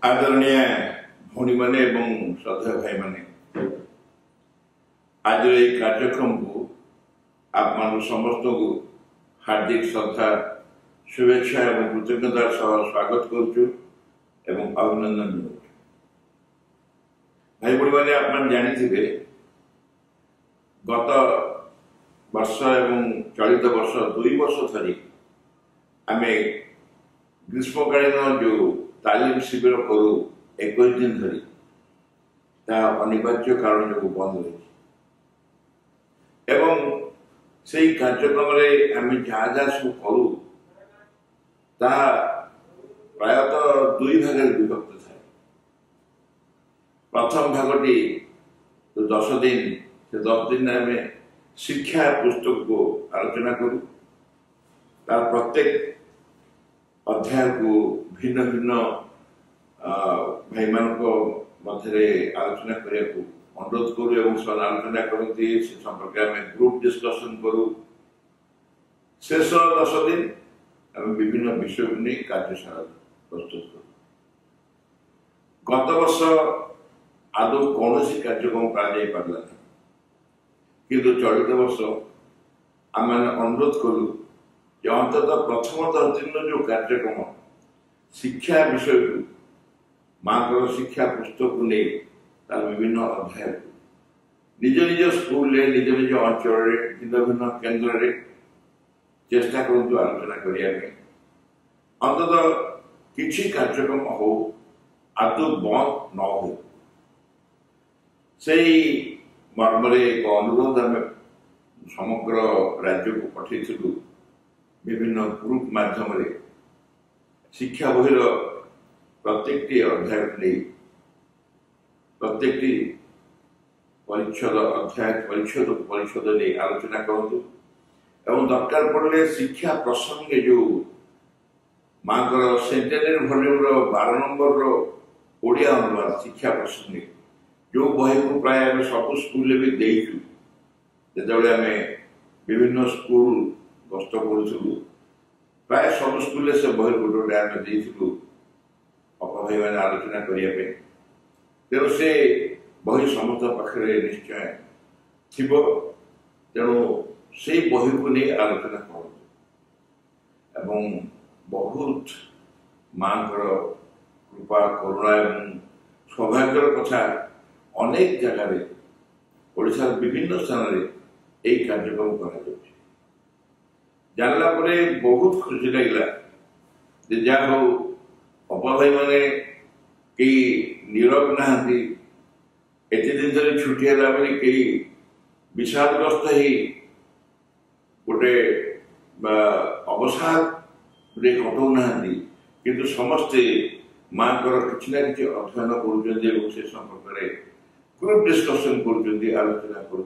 आदरणीय भौणी मैंने श्रद्धा भाई मैंने आज ये कार्यक्रम को आप समस्त को हार्दिक श्रद्धा शुभेच्छा और कृतज्ञता सह स्वागत करुचु एवं अभिनंदन जनाऊँ। भाई भाई मैंने आप जानी गत वर्ष एवं चलित वर्ष 2 वर्ष धरी आम ग्रीष्मकालीन जो तालीम शिविर करू 21 दिन धरी अनिवार्य कारण जो बंद रही एवं से कार्यक्रम आम जहाँ जहाँ सब करू प्रायतः 2 भाग विभक्त थाए। प्रथम भागटी तो 10 दिन से 10 दिन आम शिक्षा पुस्तक को आलोचना करू प्रत्येक अध्याय को भिन्न भिन्न भाई मान मध्य आलोचना करने को अनुरोध करूँ एवं सर आलोचना करती से संपर्क में ग्रुप डिस्कशन करूँ। शेष 10 दिन आम विभिन्न विषय को नहीं कार्यशाला प्रस्तुत करूँ। गत वर्ष आदौ कौन कार्यक्रम करा किंतु चलित वर्ष आम अनुरोध करूँ अंततः प्रथम 10 दिन जो कार्यक्रम शिक्षा विषय को माँ शिक्षा पुस्तक को नहीं तार विभिन्न अध्याय निज निज स्कूल निज निज अंचल भिन्न भिन्न केन्द्र में चेष्टा करूँ आलोचना करने अंततः किसी कार्यक्रम हो आदौ बंद न हो से मर्म एक अनुरोध आम समग्र राज्य को पठेलु। विभिन्न ग्रुप माध्यम शिक्षा बहिर प्रत्येक अध्याय नहीं प्रत्येक परिच्छद अध्याय परिच्छद नहीं आलोचना करूँ एवं दरकार पड़े शिक्षा प्रसंगे जो माँ सेंटेनरी वॉल्यूम 12 नंबर ओडिया अनुवाद शिक्षा प्रसंगे जो बही को प्राय सब स्कूल भी देचु जो आम विभिन्न स्कूल गस्त करूँ प्राय सब स्कूल से बही गोटे आम देलु अपा भाई मैंने आलोचना करने तेणु से बही समस्त पाखे निश्चय थी तेणु से बही को नहीं आलोचना करूँ बहुत माँ कृपा करुणा एवं सौभाग्यर कथा अनेक जगह ओडिशा विभिन्न स्थान में यही कार्यक्रम कर जानला बहुत खुशी लगे जहाँ हो अपा भाई मैंने कई नीरव नहांती एत दिन धरी छुट्टी है कई विषादग्रस्त ही गोटे अवसाद कटौ ना किंतु समस्ते माँ कि ना कि अध्ययन कर संपर्क में ग्रुप डिस्कशन कर आलोचना कर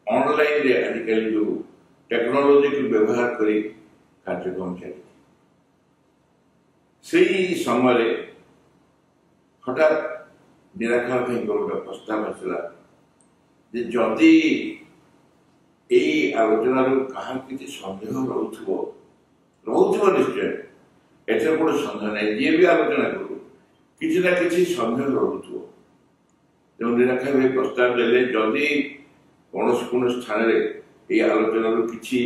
ऑनलाइन आजिकल जो टेक्नोलॉजी को व्यवहार करी कार्यक्रम चली से समय हठात निराकार भाई गोटे प्रस्ताव आसला जदि यही आलोचना कहा कि सन्देह रोथ निश्चय एथर गोटे सन्देह ना जी भी आलोचना करू कि ना कि सन्देह रोथ जो निराकार भाई प्रस्ताव देले जदि कौन स्थान ये आलोचना किसी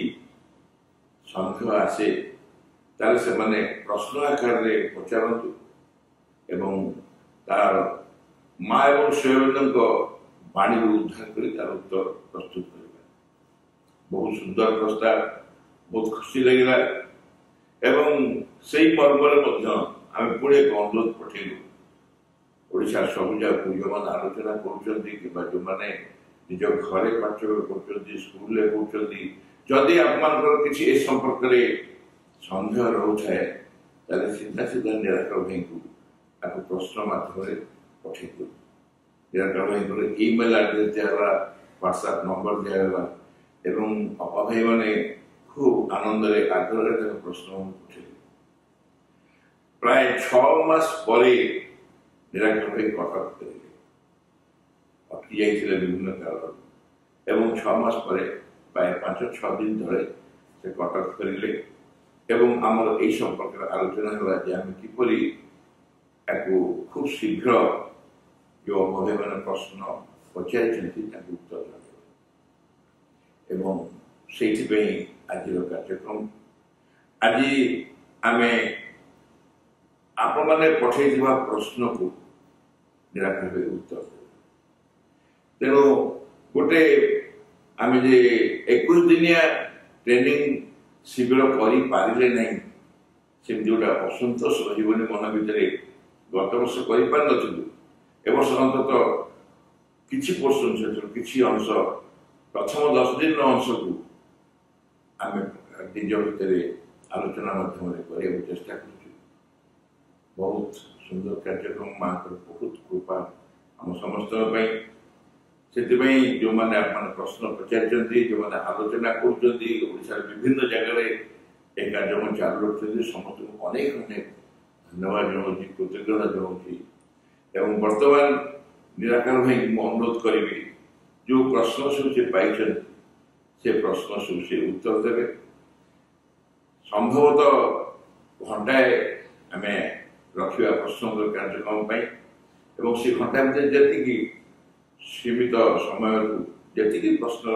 सन्देह आसे तार से माने प्रश्न आकार में पचारतु एवं तार माँ एवं स्वयं वाणी उद्धार कर तार उत्तर प्रस्तुत कर बहुत सुंदर प्रस्ताव बहुत खुशी लगे एवं से मर्म आम पुणे एक अनुरोध पठेलु ओडिशा सब जगह जो मैंने आलोचना कर जो मैंने निज घरे पाठ कर स्कूल जदि आप किसी संपर्क में सन्देह रोथे सीधा सीधा निराकार भाई को प्रश्न मध्यम पठेलु। निराकार भाई को ईमेल आड्रेस दिगला व्हाट्सएप नंबर दिगला एवं अपा भाई मैंने खूब आनंद आग्रह प्रश्न पठेल प्राय 6 मास पर निराकार भाई कटक कर अटकी जाते विभिन्न कारण एवं 6 मास पर प्राय 5-6 दिन तले से कटक करें एवं आमर यही संपर्क आलोचना है आम किपरि खूब शीघ्र जो भाई मैंने प्रश्न पचारि उत्तर एवं से आज कार्यक्रम आज आम आपण मैंने पठे प्रश्न को निराकर उत्तर तेणु गोटे आम जे 21 दिनिया ट्रेनिंग शिविर करी पारिले नहीं सेमती गोटे असंतोष रही मन भितर गत वर्ष कर वर्ष अंतत किसी पोर्सन किसी अंश प्रथम 10 दिन अंश को आम निज भितर आलोचना माध्यम चेष्टा कर बहुत सुंदर कार्यक्रम माँ बहुत कृपा आम समस्त से जो मैंने आप प्रश्न पचारि जो मैंने आलोचना कर विभिन्न जगह ये कार्यक्रम चालू रखते समस्त को अनेक अनेक धन्यवाद जनाऊँ कृतज्ञता जनाऊँ एवं वर्तमान निराकार भाई मुझे अनुरोध करी जो प्रश्न सब से पाई से प्रश्न सब से उत्तर देवे संभवतः घंटाए आम रखा प्रश्न कार्यक्रम एवं से घंटा भर जी सीमित समय जी प्रश्न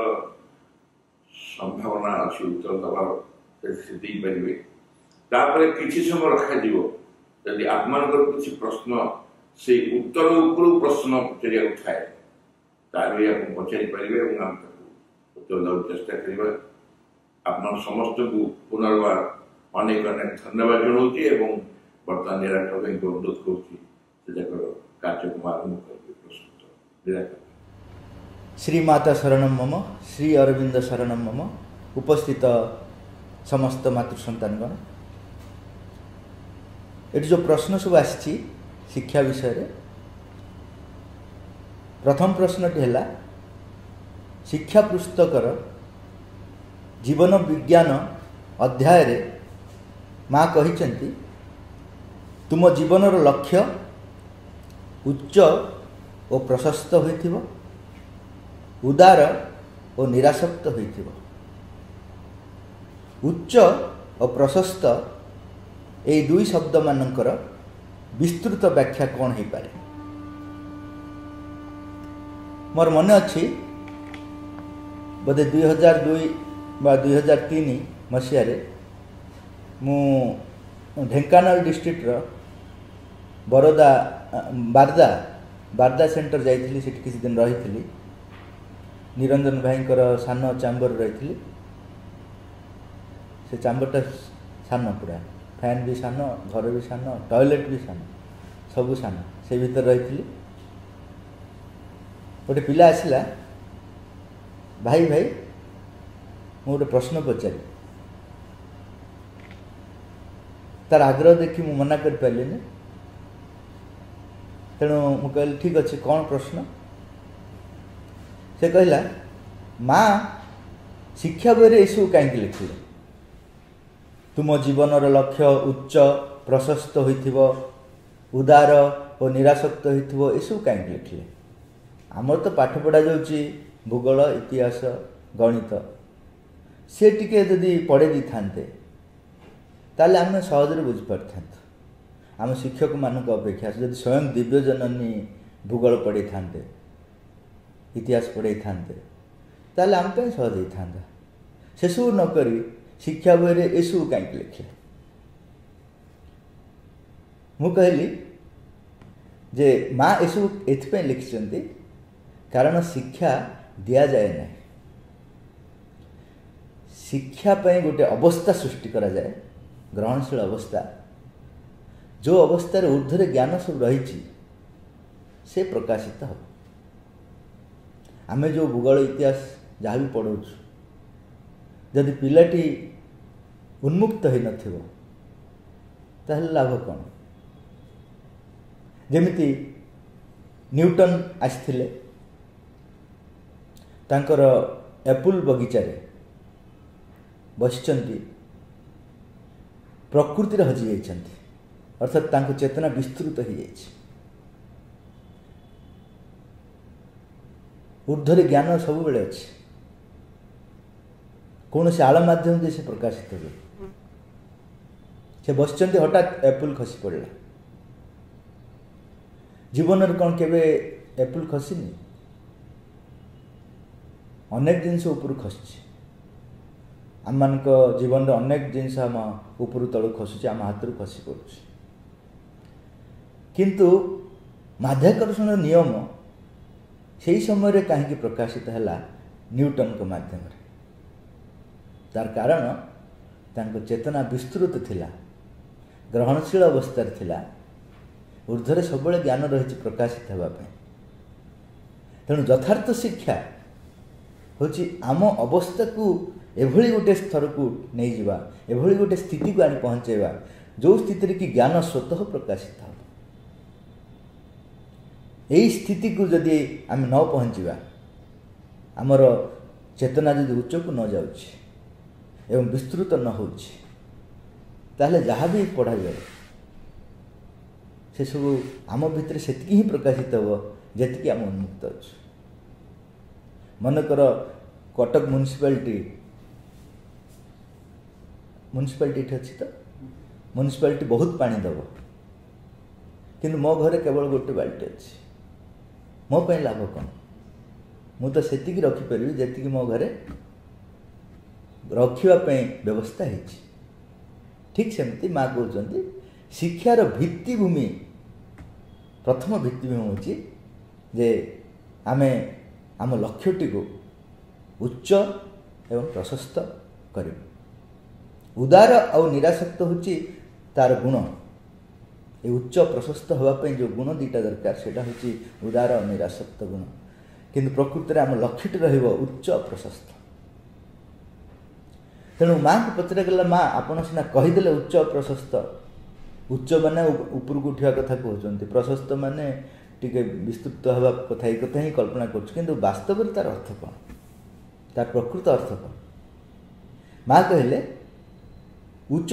संभावना अच्छी उत्तर दबार तापर किसी समय रखा जदि आप किसी प्रश्न से उत्तर उपरू प्रश्न पचार थाए तारे आप पचारि पारे उत्तर देवाक चेष्टा करवा आप समस्त को पुनर्बार अनेक अनेक धन्यवाद जनाऊँ बर्तमान निराकर भाई को अनुरोध कर कार्यक्रम आरंभ कर प्रस्तुत निराकर श्री माता शरणम मम श्री अरविंद शरणम मम उपस्थित समस्त मातृ सन्तानगण ये जो प्रश्न सब आसी शिक्षा विषय रे प्रथम प्रश्नटी है शिक्षा पुस्तकर जीवन विज्ञान अध्याय रे माँ कहिसेंती तुम जीवनर लक्ष्य उच्च और प्रशस्त होइथिबो उदार और निरासक्त होइथिबो उच्च और प्रशस्त ए दुई शब्द मानकर विस्तृत व्याख्या कौन हो पारे मोर मन अच्छी बोधे 2002 बा 2003 मसीह मु ढेंकानाल डिस्ट्रिक्ट बरोदा बारदा सेंटर जाइली से किसी दिन रही निरंजन भाई सान चैम्बर रही से चैम्बरटा सान पूरा फैन भी सान घर भी सान टॉयलेट भी सान सबू सान से भीतर रही गोटे पिला आसला भाई भाई मु गोटे प्रश्न पचारि तार आग्रह देखी मु मना कर पारे तेणु मु कहली ठीक अच्छे कौन प्रश्न से कहला माँ शिक्षा बही यू कहीं लिखिले तुम जीवनर लक्ष्य उच्च प्रशस्त होइथिबो उदार और निरासक्त होइथिबो यू कहीं लिखिले आमर तो पाठ पढ़ा जाउची भूगोल इतिहास गणित से टिके जदि पढ़े दी थांते ताले आम सहजरे बुझीपार आम शिक्षक मानक अपेक्षा जदि स्वयं दिव्य जननी भूगोल पढ़े थांते इतिहास पढ़े थांते ताले आम कहीं सहज होता से सब नक शिक्षा बही ए सब कहीं लिखे मु कहली जे माँ एसब एथि लिखिं कारण शिक्षा दि जाए ना शिक्षा गोटे अवस्था सृष्टि करा जाए ग्रहणशील अवस्था जो अवस्था ऊर्ध्व ज्ञान सब रही से प्रकाशित हो आमे जो भूगोल इतिहास जहाँ भी पढ़ाऊँ जदि पिलाटी उन्मुक्त हो नथिबो ताहले लाभ कौन जेमिति न्यूटन आसिथिले तांकर एप्पल बगीचारे बसिचंती प्रकृति हजि जाइछंती अर्थात तांको चेतना विस्तृत हो जाइछि ऊर्ध्व ज्ञान सब बेले अच्छे कौन से आड़ माध्यम से प्रकाशित हुए से बस हठात एप्पल खसी पड़ा जीवन कौन केवे एप्पल खसीनी अनेक जिनस ऊपर खसी आम मान जीवन अनेक जिनस आम ऊपर तलू खसुचे आम हाथ खसी पड़ुଛି किंतु माध्याकर्षण नियम से समय कहीं प्रकाशित है न्यूटन को माध्यम तार कारण तांको चेतना विस्तृत थिला ग्रहणशील अवस्था थिला ऊर्ध्वर सब ज्ञान रही प्रकाशित होगापी तेणु यथार्थ शिक्षा हूँ आम अवस्था को एभली गोटे स्तर को नहीं जावा एभली गोटे स्थिति को आनी पहुँचेवा जो स्थिति कि ज्ञान स्वतः प्रकाशित हो यही स्थिति को जदि आम न पहुँचवा आमर चेतना जदि उच्च को न जाऊँ एवं विस्तृत न हो ताहले जहाँ भी पढ़ा जाए से सब आम भितर से ही प्रकाशित हो जी आम उन्मुक्त अच्छे मनकर कटक म्युनिसिपालिटी अच्छी तो म्युनिसिपालिटी बहुत पानी दब किंतु मो घरे केवल गोटे बाल्टी अच्छी मो पे लाभ कौन मु तो से रखिपरि जी मो घरे रखापी व्यवस्था है ठीक सेमती माँ कहते शिक्षार भित्तिभूमि प्रथम भित्तिभूमि हूँ जे आमे आम लक्ष्यटी को उच्च एवं प्रशस्त कर उदार और निरासक्त होची तार गुण ये उच्च प्रशस्त होगापी जो गुण दीटा दरकार से उदार और निरासक्त गुण किंतु प्रकृति आम लक्ष्यटी रहिबो उच्च प्रशस्त तेणु माँ को पचरा गला माँ आपड़ सीना कहीदे उच्च प्रशस्त उच्च माने ऊपर को उठा कथा कहते प्रशस्त माने टिके विस्तृत हवा कथा ही कल्पना कर वास्तव में तार अर्थ कौन तार प्रकृत अर्थ कौन माँ कहले उच्च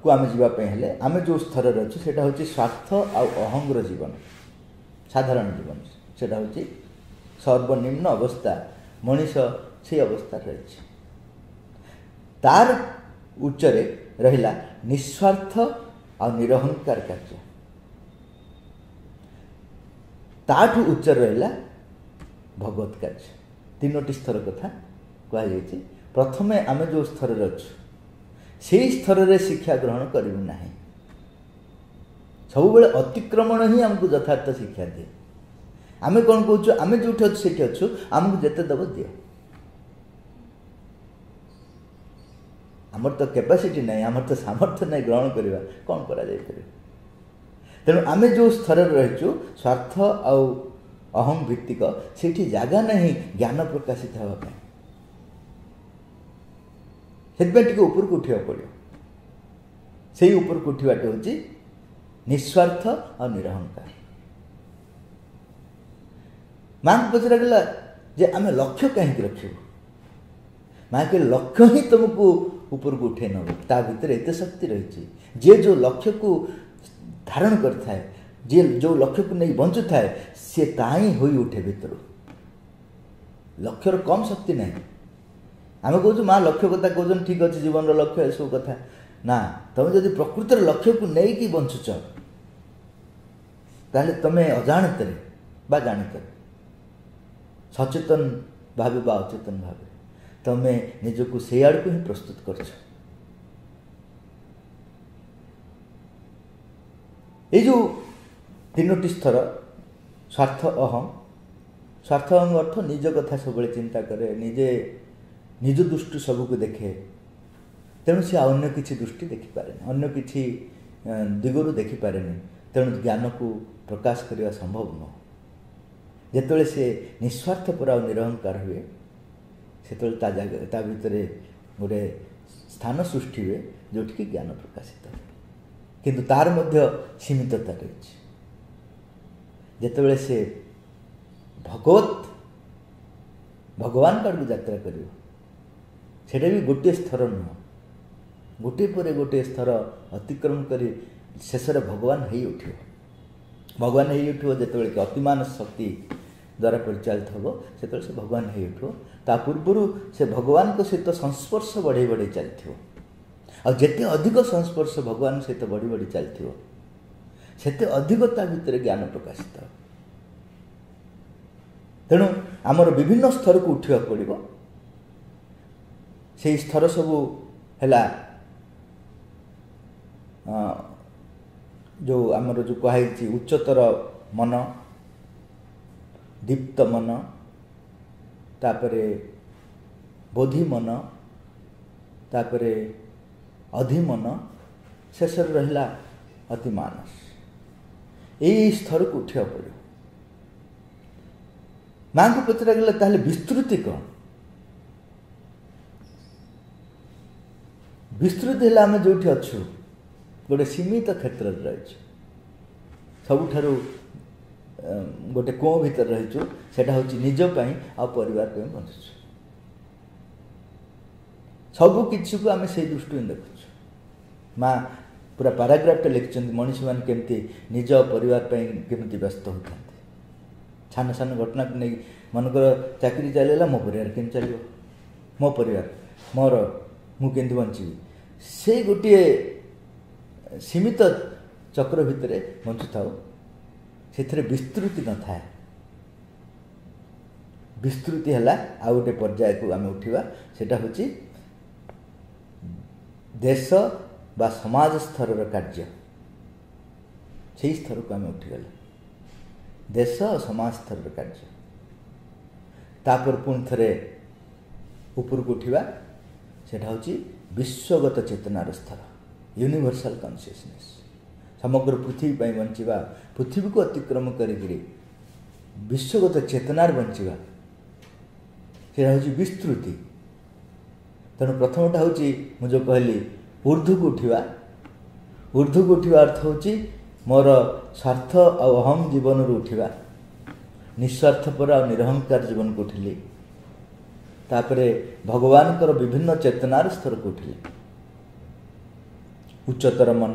को आम जावाई हेले आम जो स्तर अच्छे से हूँ स्वार्थ आउ अहंग्र जीवन साधारण जीवन से हूँ सर्वनिम्न अवस्था मनीष से अवस्था रही तार उच्चरे रहिला निस्वार्थ और निरहंकार कार्य ताठू उच्च रहिला भगवत कार्य तीनोटी स्तर कथा कहुई प्रथमे आम जो स्तर अच्छु से स्तर रे शिक्षा ग्रहण करूँ ना सब बेले अतिक्रमण ही आमको यथार्थ शिक्षा दिए आम कौन कहूँ आम जो अच्छे अच्छु आमको जिते दब दियो आमर तो कैपेसिटी नहीं आमर तो सामर्थ्य नहीं ग्रहण करवा कौन करा जाय पारे तेणु आम जो स्तर रहीचु स्वार्थ आउ अहम भित्तिक से जगह नहीं ज्ञान प्रकाशित होगापी से ऊपर को उठा पड़ो से ऊपर को उठाटे हूँ निस्वार्थ और निरहंकार माँ को पचरा गला जे आम लक्ष्य कहीं रखू माँ के लक्ष्य ही तुमको ऊपर को उठे नब ता भीतर एत शक्ति रही जे जो लक्ष्य को धारण करता जे जो लक्ष्य को नहीं बंचु थाए सी ताही हो उठे भीतर लक्ष्यर कम शक्ति नहीं आम कहूँ माँ लक्ष्य कथा कहते ठीक अच्छे जीवन लक्ष्य सब कथा ना तुम जब प्रकृतर लक्ष्य को नहीं बंचुच ताले तुम अजाणत बा जाणत सचेतन भावे बा अचेतन भावे तमें निजको से आड़ को ही प्रस्तुत कर जो तीनोटी स्तर स्वार्थ अहम अर्थ निज कथा सब चिंता करे निजे निज दृष्टि सबको देखे तेणु से अन्य किसी दृष्टि देखिपारे अन्य किसी दिगरु देखिपारे तेणु ज्ञान को प्रकाश करने संभव न जिते से निस्वार्थपर आ निरहंकार हुए से ता भितर गोटे स्थान सृष्टि हुए जोटि ज्ञान प्रकाशित हुए किंतु तार मध्य सीमितता रही जिते से भगवान काड़ को यात्रा कर सेटा भी गोटे स्तर नुह गोटे पर गोटे स्तर अतिक्रम कर शेष भगवान हो भगवान हो जिते कि अतिमान शक्ति द्वारा परिचालित हम से भगवान हो ता पूर्वर से भगवान को सहित संस्पर्श बढ़े बढ़े चलती और जिते अधिक संस्पर्श भगवान सहित बढ़ी बढ़ी चलती सेते अधिक ता भितर ज्ञान प्रकाशित। तेणु आमर विभिन्न स्तर को उठा पड़ो। से स्तर सबू है जो आमर जो कही उच्चतर मन, दीप्त मन, तापरे बोधि मन, तापरे अधिमन, शेष रहा अतिमानस। यही स्तर को उठा पड़ो। माँ को पचरा गला ताहले विस्तृति कौन? विस्तृति है आम जो अच्छु गोटे सीमित क्षेत्र रही सबुठारु गोटे कुओं भीतर रहीचु सेटा हूँ निजपाई आ परिवार पे बंचुछु। सबु किसी को आम से दृष्टि देखुछु। माँ पूरा पाराग्राफटे लिखिं मनीष मैंने केमती निज परिवार केमती व्यस्त होता सान सान घटना को नहीं मनकर चाकरी चलला मो परिवार केम चलो मो परिवार मोर मुझे बंची से गोटे सीमित चक्र भितर बंचु था से विस्तृति न था। विस्तृति है आ गोटे पर्याय को आम उठा सेटा हूँ देश बा समाज स्तर कार्य से स्तर को आम उठीगले देश और समाज स्तर कार्य तापर पुणी थे ऊपर को उठा सेटा हूँ विश्वगत चेतनार स्तर यूनिवर्सल कॉन्शियसनेस। समग्र पृथ्वी पर बंचा पृथ्वी को अतिक्रम करी विश्वगत चेतनार बंचा से हूँ विस्तृति। तेणु प्रथमटा हूँ मुझे कहली ऊर्ध्व को उठा। ऊर्ध्व को उठा अर्थ हूँ मोर स्वार्थ और अहम जीवन रू उठा निस्वार्थपर और निरहंकार जीवन को उठिली। तापरे भगवान कर विभिन्न चेतनार स्तर को उठिली। उच्चतर मन,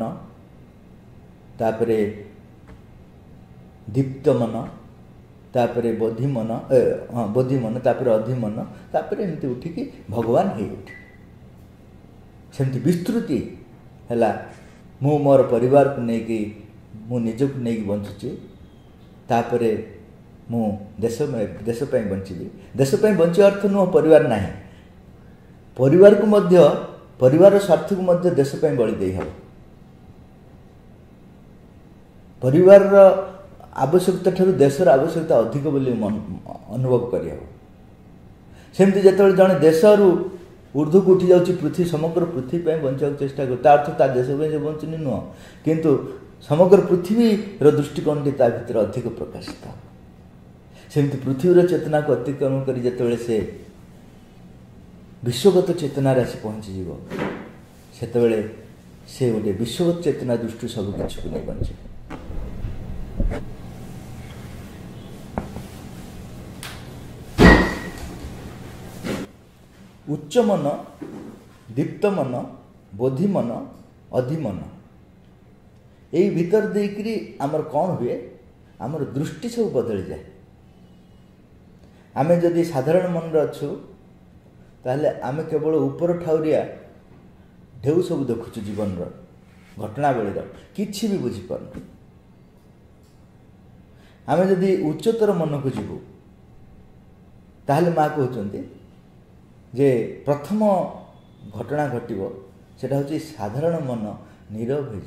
तापरे दीप्त मन, तापरे बोधि मन, बोधि मन, तापरे अधिमन, तापरे एमती उठिकी भगवान हो उठे। सेमती विस्तृति है मु मोर परिवार को लेकिन मु निजक नहीं बंचुची। तापरे मु देश बंची देश बंचा अर्थ नुह परिवार ना परिवार को मध्य परिवार स्वार्थ को मध्य देश बलि दे हम। परिवार आवश्यकता ठारू देशर आवश्यकता अधिक बोली अनुभव कर। सेमती जिते जड़े देश ऊर्ध्व को उठी जाऊँगी पृथ्वी समग्र पृथ्वी बंचा चेष्टा कर अर्थ ता देश बंचुनी नुह किंतु समग्र पृथ्वीर दृष्टिकोण ता भीतर अधिक प्रकाशित। सेमती पृथ्वीर चेतना को अतिक्रमण कर जिते से विश्वगत चेतना आसी पहुँची सेतबेले से गोटे विश्वगत चेतना दृष्टि सब किसी को नहीं बंचे। उच्च मन, दीप्त मन, बोधि मन, अधिमन यही भीतर देकरी आमर कौन हुए आमर दृष्टि सब बदली जाए। आमे जदि साधारण मन अच्छु ताहले आमे केवल ऊपर ठाउरिया ढेउ सब देखुचु जीवन घटनावली किछि भी बुझी पारु। आमे जदि उच्चतर मन को जीवु ताहले माँ कहते जे प्रथम घटना घटिबो सेटा हूँ साधारण मन नीरव हो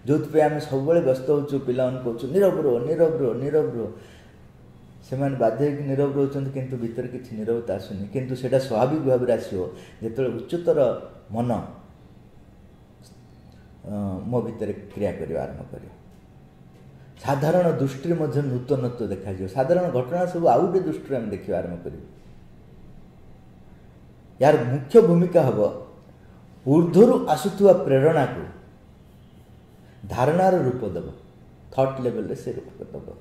जो आम सब व्यस्त हो पिला कहूँ नीरव रो नीरव रो नीरव रो से बाध्य नीरव रोचंत किंतु भीतर किसी नीरवता आसुनी किंतु सेटा स्वाभाविक भाव में आसो जो उच्चतर मन मो भीतर क्रिया कर आरंभ कर साधारण दृष्टि नूतनत्व देखा साधारण घटना सब आउ गोटे दृष्टि आम देखा आरंभ कर यार मुख्य भूमिका हम ऊर्ध्व आसुवा प्रेरणा को धारणार रूप दब थॉट लेवल से रूप दब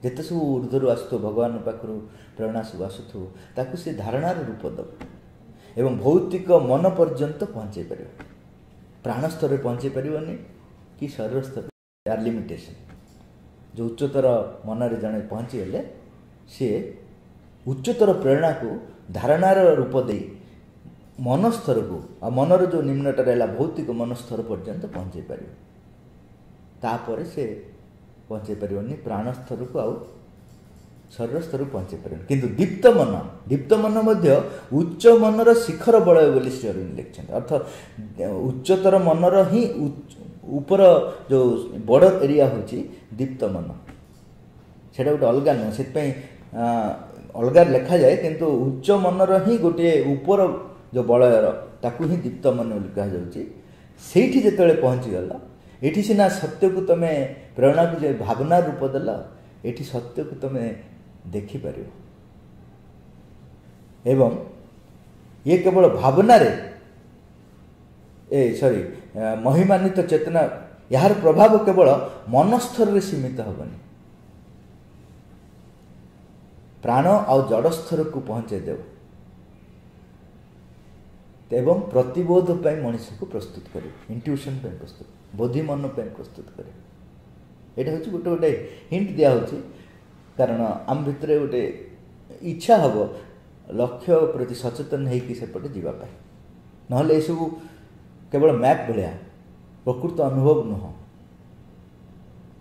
जिते सब ऊर्ध्व आसु भगवान पाखु प्रेरणा सब आसुव ताकू से धारणार रूप दब एवं भौतिक मन पर्यंत पहुँचे पार प्राण स्तर पहुँचे पारनी कि शरीर स्तर यार लिमिटेशन जो उच्चतर मन जड़े पहुँची गले सी उच्चतर प्रेरणा को धारणार रूप दे मन स्तर को आ मनर जो निम्नटा रहा भौतिक मन स्तर पर्यंत पहुँचे पार तापर से पहुँचे पारनि प्राण स्तर को आउ शरीर स्तर पहुँचे पार किंतु दीप्त मन मध्य उच्च मनर शिखर बलय बोली श्री अरविंद लिखते अर्थात उच्चतर मनर ही ऊपर जो बड़ एरिया हूँ दीप्त मन से गोटे अलग नुह से अलग लिखा जाए किंतु उच्च मनर ही गोटे ऊपर जो बलयर ताकू ही दीप्त मन बोली कहुच्छी से जिते पहुँचीगल ये सीना सत्य को तुम प्रेरणा को जो भावना रूप देल ये सत्य को तुम देखिपर एवं ये केवल भावना सॉरी महिमान्वित चेतना यार प्रभाव केवल मन स्तर में सीमित हेनी प्राण आ जड़ स्तर को पहुँचे देव एवं प्रतिबोध पर मनीष को प्रस्तुत करे इंट्यूशन पर प्रस्तुत बोधिमन पर प्रस्तुत करे यहाँ हूँ गोटे गोटे हिंट दिया कारण आम भितर गोटे इच्छा हम लक्ष्य प्रति सचेतन होगी सेपटे जीवाई ना सब केवल मैप भाया प्रकृत अनुभव नुह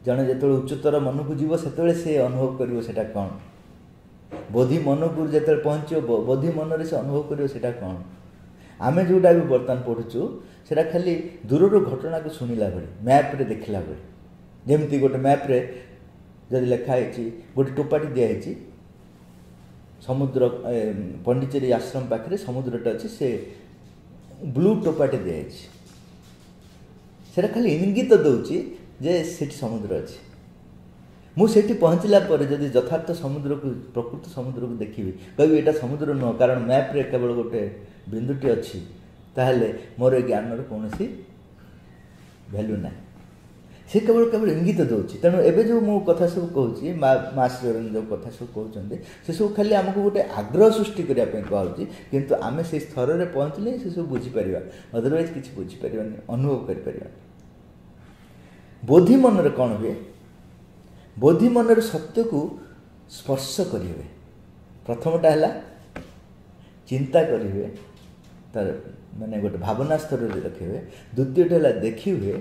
जड़े जो उच्चतर मन को जीव से अनुभव कर कौन बोधि मन को जो पहुँच बोधि मन से अनुभव कर कौन आम जोटा भी बर्तमान पढ़ुचु से खाली दूर घटना को शुणिला भाई मैप्रे देखला भाई जमती गोटे मैप्रे जदि लिखाई गोटे टोपाटी दिखाई समुद्र पंडिचेरी आश्रम पाखे समुद्रटा अच्छे से ब्लू टोपाटी दिखाई से खाली इंगित दौची जे सेठी समुद्र अच्छी मुझे पहुँचला जदि यथार्थ समुद्र को प्रकृत समुद्र को देखी कह यहाँ समुद्र नुह कारण मैप्रे केवल गोटे बिंदुटी अच्छी ताहले मोर ज्ञान कौन भैल्यू ना से केवल केवल इंगित दूसरी तेणु एवं जो मु कथा सब कहूँ मास्टर जो कथा सब कहते से सब खाली आमको गोटे आग्रह सृष्टि करने कहूँ किंतु आम से स्तर में पहुँचले से सब बुझीपर अदरवाइज किसी बुझीपर अनुभव कर बोधि मन कौन हुए बोधि मन सत्य को स्पर्श करेंगे प्रथमटा है चिंता करेंगे तार माने गोटे भावना स्तर में रखे द्वितीयटी है देखी हुए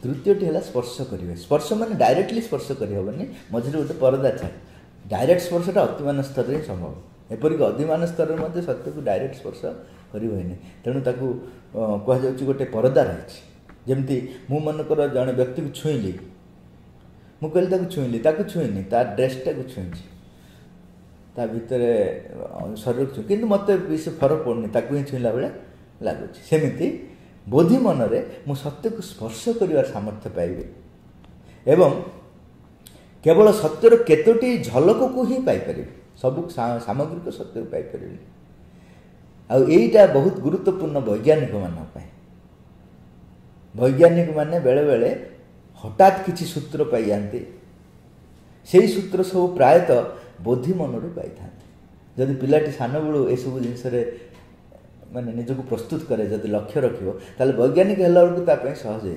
तृतीयटी है स्पर्श करेंगे स्पर्श माने डायरेक्टली स्पर्श करहबनी मझे गोटे परदा थाए डायरेक्ट स्पर्शटा अतिमान स्तर में संभव एपरिक अधिमान स्तर में सत्य को डायरेक्ट स्पर्श करें तेणु ताकू कह गोटे परदा रही जमती मु मनकर जड़े व्यक्ति को छुईली मुझे छुईली छुईनी तार ड्रेसटा को छुई ता भितर शरीर को कि मत बेस फरक पड़नी ताकू ही छुईला बेले लगुच सेमती बोधि मन मु सत्य को स्पर्श कर सामर्थ्य पाइबे एवं केवल सत्यर केतोटी झलक को ही पाइपर सब सामग्रिक सत्य को पाइपर आईटा बहुत गुरुत्वपूर्ण वैज्ञानिक मान वैज्ञानिक माने बेले बेले हठात किसी सूत्र पाई जाती से सूत्र सब प्रायतः बोधि मन पाई था जदि पिलाटी सान बेलू ये सब जिनस माने निजक प्रस्तुत करे जदि लक्ष्य रखियो ताले वैज्ञानिक हेला बेलू तापे सहज है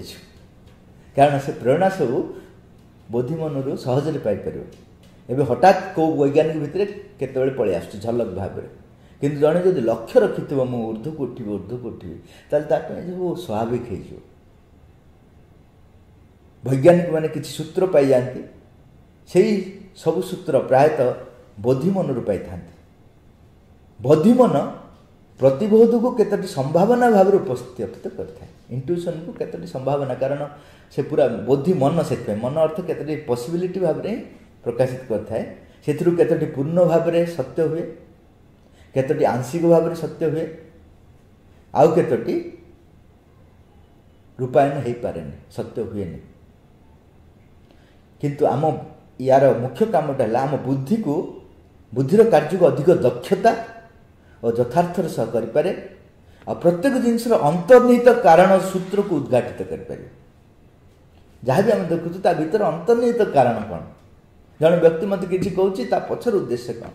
कारण से प्रेरणा सब बोधि मन सहज पाइपर एवं हठात कौ वैज्ञानिक भितर केतबेले पलि आसुछि झलक भाव में किंतु जड़े जदि लक्ष्य रखि मु ऊर्ध्व को उठी ताले सब स्वाभाविक हो वैज्ञानिक माने किसी सूत्र पाई जाती से सब सूत्र प्रायतः बोधि मन पाई था बोधि मन प्रतिबोध को केतोटी संभावना भाव में उपस्थित करता है इंट्यूशन को केतोटी संभावना कारण से पूरा बोधि मन से मन अर्थ केतोटी पॉसिबिलिटी भाव में प्रकाशित करता है से केतोटी पूर्ण भाव में सत्य हुए केतोटी आंशिक भाव में सत्य हुए आउ केतोटी रूपायन हो पारे सत्य हुए नहीं किंतु आम यार मुख्य कामटा है आम बुद्धि को बुद्धिर कार्य को अधिक दक्षता और यथार्थर सह करें और प्रत्येक जिनस अंतर्निहित कारण सूत्र को उद्घाटित करें जहाँ भी आम देखु ता भीतर अंतर्निहित कारण कौन जड़े व्यक्ति मत किसी कहूँ पछर उद्देश्य कौन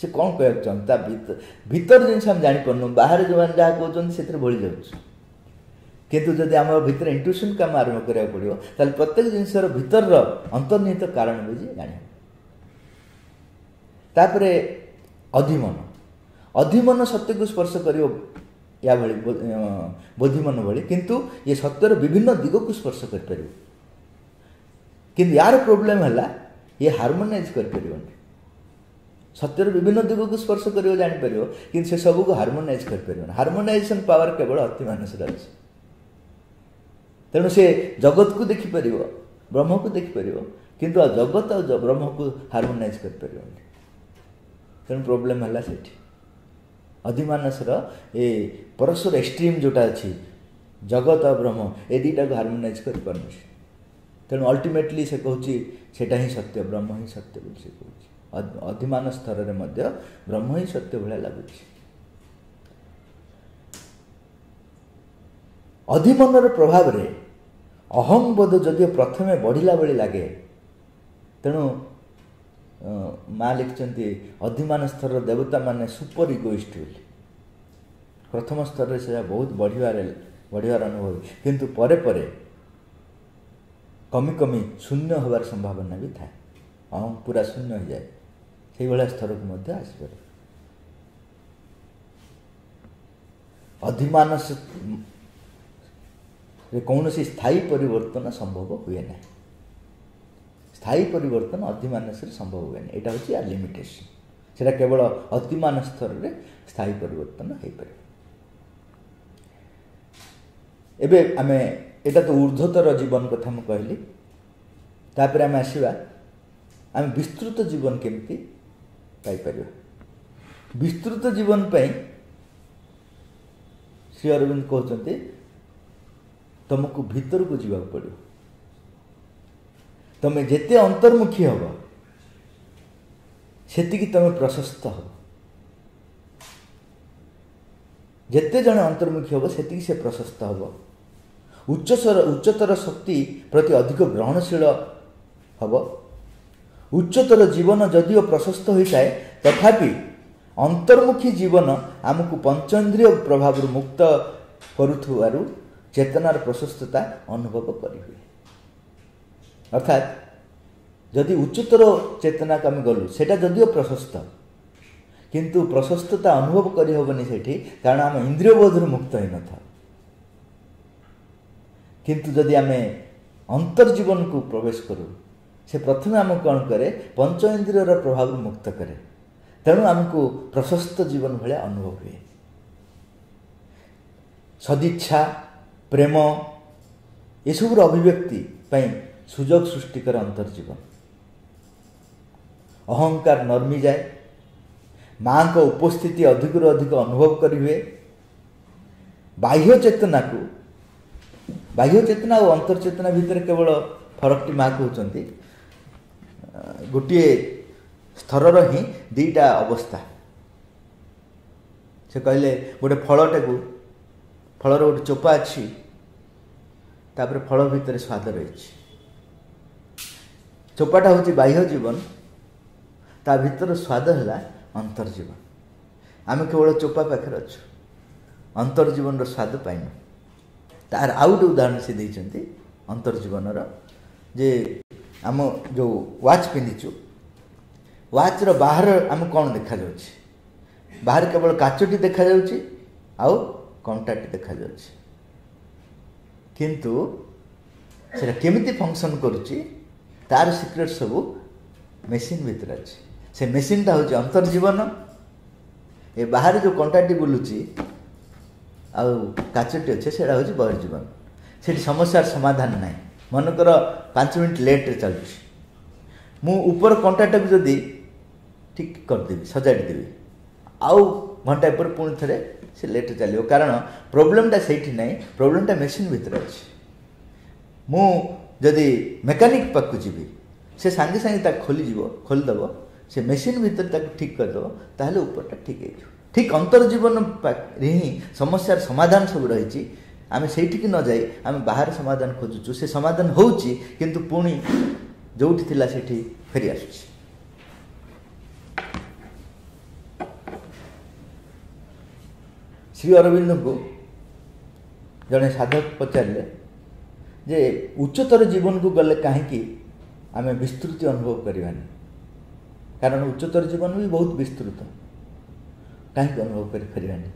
से कौन कहना चाहते भीतर जिन जापर बाहर जो मैंने जहाँ कहते से भूली जाऊँ किंतु जदि आम भीतर इंट्यूशन काम आरंभ करा पड़ो ताल प्रत्येक जिनसर भीतर अंतर्निहित कारण बुझी जान तापर अधिमन सत्य को स्पर्श कर या भली बोधिमन भली किंतु ये सत्यर विभिन्न दिग को स्पर्श कर କିନ୍ତୁ यार प्रोब्लेम है ये हार्मोनाइज कर परिबनी सत्यर विभिन्न दिग को स्पर्श कर जापर कि से सब को हार्मोनाइज कर परिबनी हार्मोनाइजेशन पावर केवल अति मानस अच्छी तेणु से जगत को देखिपर ब्रह्म को देखिपर किंतु जगत और ब्रह्म को हार्मोनाइज कर परिबनी तेणु प्रोब्लेम है से अधिमानसर ये परस्पर एक्सट्रीम जोटा अच्छी जगत और ब्रह्म ए दुटा को हार्मोनाइज कर पार तेणु अल्टीमेटली से कहूँ सेटा ही सत्य ब्रह्म ही सत्य बोली से कहूँ अधिमान स्तर में ब्रह्म ही सत्य भाया लगुच अधिमनर प्रभाव रे अहम बोध जदि प्रथमे बढ़ला बेली लगे तेणु माँ लिखिंट अधिमान स्तर देवता माने सुपर इगोइस्ट बोली प्रथम स्तर से बहुत बढ़ियार अनुभव किंतु परे परे कमी कमी शून्य होवार संभावना भी था अहम पूरा शून्य हो जाए से भाया स्तर को मध्य आसपे अधिमानस कौन सी स्थायी परिवर्तन संभव हुए ना स्थायी परिवर्तन अधिमानस संभव हुए ना यहाँ हूँ यार लिमिटेशन सेटा केवल अतिमान स्तर में स्थायी परिवर्तन हो पारे एबे आमे एटा तो ऊर्ध्वतर जीवन कथा मुझे कहली तापर आम आसवा आम विस्तृत जीवन केमती पाइपर विस्तृत जीवन पर श्री अरविंद कहते तुमको भीतर को जीवा पड़ो तुम्हें जेते अंतर्मुखी हम सेतिकी तुम प्रशस्त हो जेते जन अंतर्मुखी हम सेतिकी से प्रशस्त हम उच्चतर शक्ति प्रति अधिक ग्रहणशील हम उच्चतर जीवन जदिओ प्रशस्त होता है तथापि अंतर्मुखी जीवन आमको पंचेन्द्रिय प्रभाव मुक्त करुथुवारु चेतनार प्रशस्तता अनुभव करी अर्थात जदि उच्चतर चेतना को आम गलु सेटा जदिओ प्रशस्त किंतु प्रशस्तता अनुभव करी हेबनी सेठी कारण आम इंद्रिय बोधर मुक्त हो न था किंतु जदि आम अंतर्जीवन को प्रवेश करूँ से प्रथम आम कौन करे पंच इंद्रियर प्रभाव मुक्त करे तेणु आमको प्रशस्त जीवन भाया अनुभव हुए सदिच्छा प्रेम यसुर अभिव्यक्ति सुजोग सृष्टि करे अंतर्जीवन अहंकार नर्मी जाए माँ को उपस्थिति अधिक अधिक अनुभव करी हुए बाह्य चेतना को बाह्य चेतना और अंतर्चेतना भितर केवल फरकटी माँ कहते गोटे स्तर ही दीटा अवस्था से कहले गोटे फलटा को फलर गोटे चोपा अच्छी तापर फल भितर स्वाद रही चोपाटा हूँ बाह्य जीवन ता भीतर स्वाद है अंतर्जीवन आम केवल चोपा पाखे अच्छु अंतर्जीवन स्वाद पाइन तार आउ गोटे उदाहरण से देते अंतर्जीवन जे आम जो वाच पिंधिचु वाच रो बाहर आम कौन देखा जाउछि बाहर केवल काचटी देखा जाउछि आउ कंटाटी देखा जाउछि किंतु सेटा केमिति फंक्शन करुछि तार सिक्रेट सब मेसीन भीतर अच्छे से मेसीनटा हूँ अंतर्जीवन ए बाहर जो कंटाटी बुलूची आउ काचटी अच्छे से हूँ बहिर्जीवन से समस्यार समाधान ना मनकर 5 मिनट लेट रे चलुची मु ऊपर कंटाटा को जदि ठीक करदेवी सजाड़देवी आउ घंटा पर पुणी थे से लेट चलो कारण प्रोब्लेमटा से ना प्रोब्लेमटा मेसीन भीतर अच्छे मु जदि मेकानिक पाक जी से सांगे सांगे खोलीज खोलीदेव से मेसीन भीतर ताक ठीक करदेव ताहले ऊपरटा ठीक है ठीक अंतर्जीवन ही समस्यार समाधान सब रही आम से न जाई आम बाहर समाधान खोजुचु से समाधान होउची किंतु पुणी जोठी थिला सेठी फेरी आसुची श्री अरविंद को जड़े साधक पचारे जे उच्चतर जीवन को गले कहीं आम विस्तृति अनुभव करवानी कारण उच्चतर जीवन भी बहुत विस्तृत कहीं अनुभव करवानी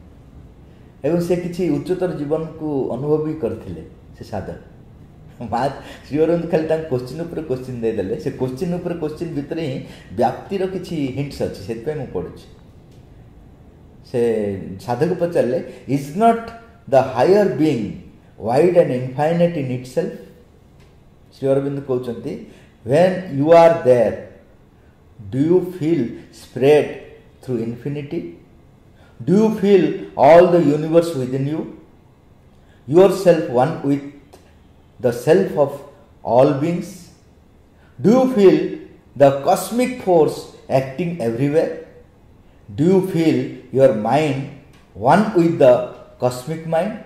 एवं से किसी उच्चतर जीवन को अनुभव भी करते से साधक माँ श्री अरविंद खाली क्वेश्चन उपर क्वेश्चन देदेले से क्वेश्चन उपर क्वेश्चन भितर ही व्याप्तिर किसी हिंट्स अच्छी से पढ़ुची से साधक पचारे is not the higher being wide and infinite in itself Sri Aurobindo कहते when you are there do you feel spread through infinity do you feel all the universe within you yourself one with the self of all beings? Do you feel the cosmic force acting everywhere? Do you feel your mind one with the cosmic mind?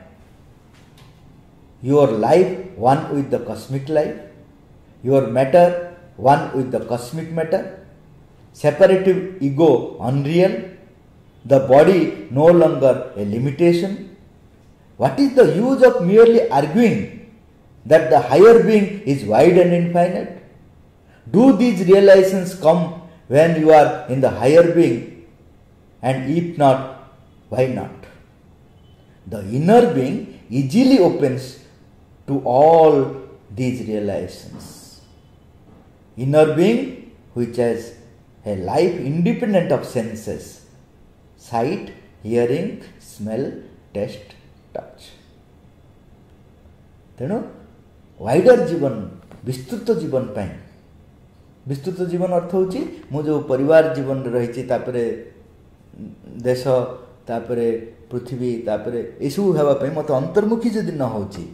Your life one with the cosmic life? Your matter one with the cosmic matter? Separative ego unreal? The body no longer a limitation? What is the use of merely arguing that the higher being is wide and infinite? Do these realizations come when you are in the higher being? And if not, why not? The inner being easily opens to all these realizations. Inner being which has a life independent of senses, sight, hearing, smell, taste, touch तेणु wider जीवन विस्तृत जीवन पाई विस्तृत जीवन अर्थ होची मु जो परिवार जीवन रही देश तापरे पृथ्वी तापरे एसबू होगापी मत अंतर्मुखी जदि न होची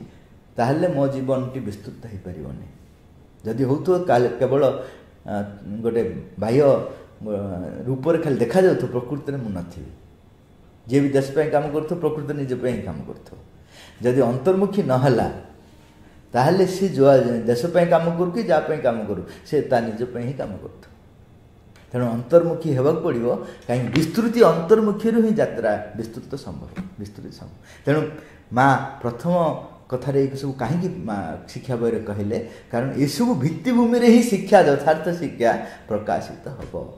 ताहले मो जीवन टी विस्तृत हो पारनी जदि हो तो केवल गोटे बाह्य रूप खाली देखा जाऊ प्रकृति में मुझे नथी जे भी देश पे काम करथो प्रकृति निजपे ही काम करथो जदि अंतर्मुखी नहला ताहले सी जो देश पे काम करू कि जहाँ काम करू से ता निजपे ही काम करथो तेणु अंतर्मुखी होगा पड़ो कहीं विस्तृति अंतर्मुखी ही यात्रा विस्तृत संभव विस्तृत संभव तेणु माँ प्रथम कथार सब कहीं शिक्षा बही कहले कारण ये सब भित्तिभूमि ही शिक्षा यथार्थ शिक्षा प्रकाशित हम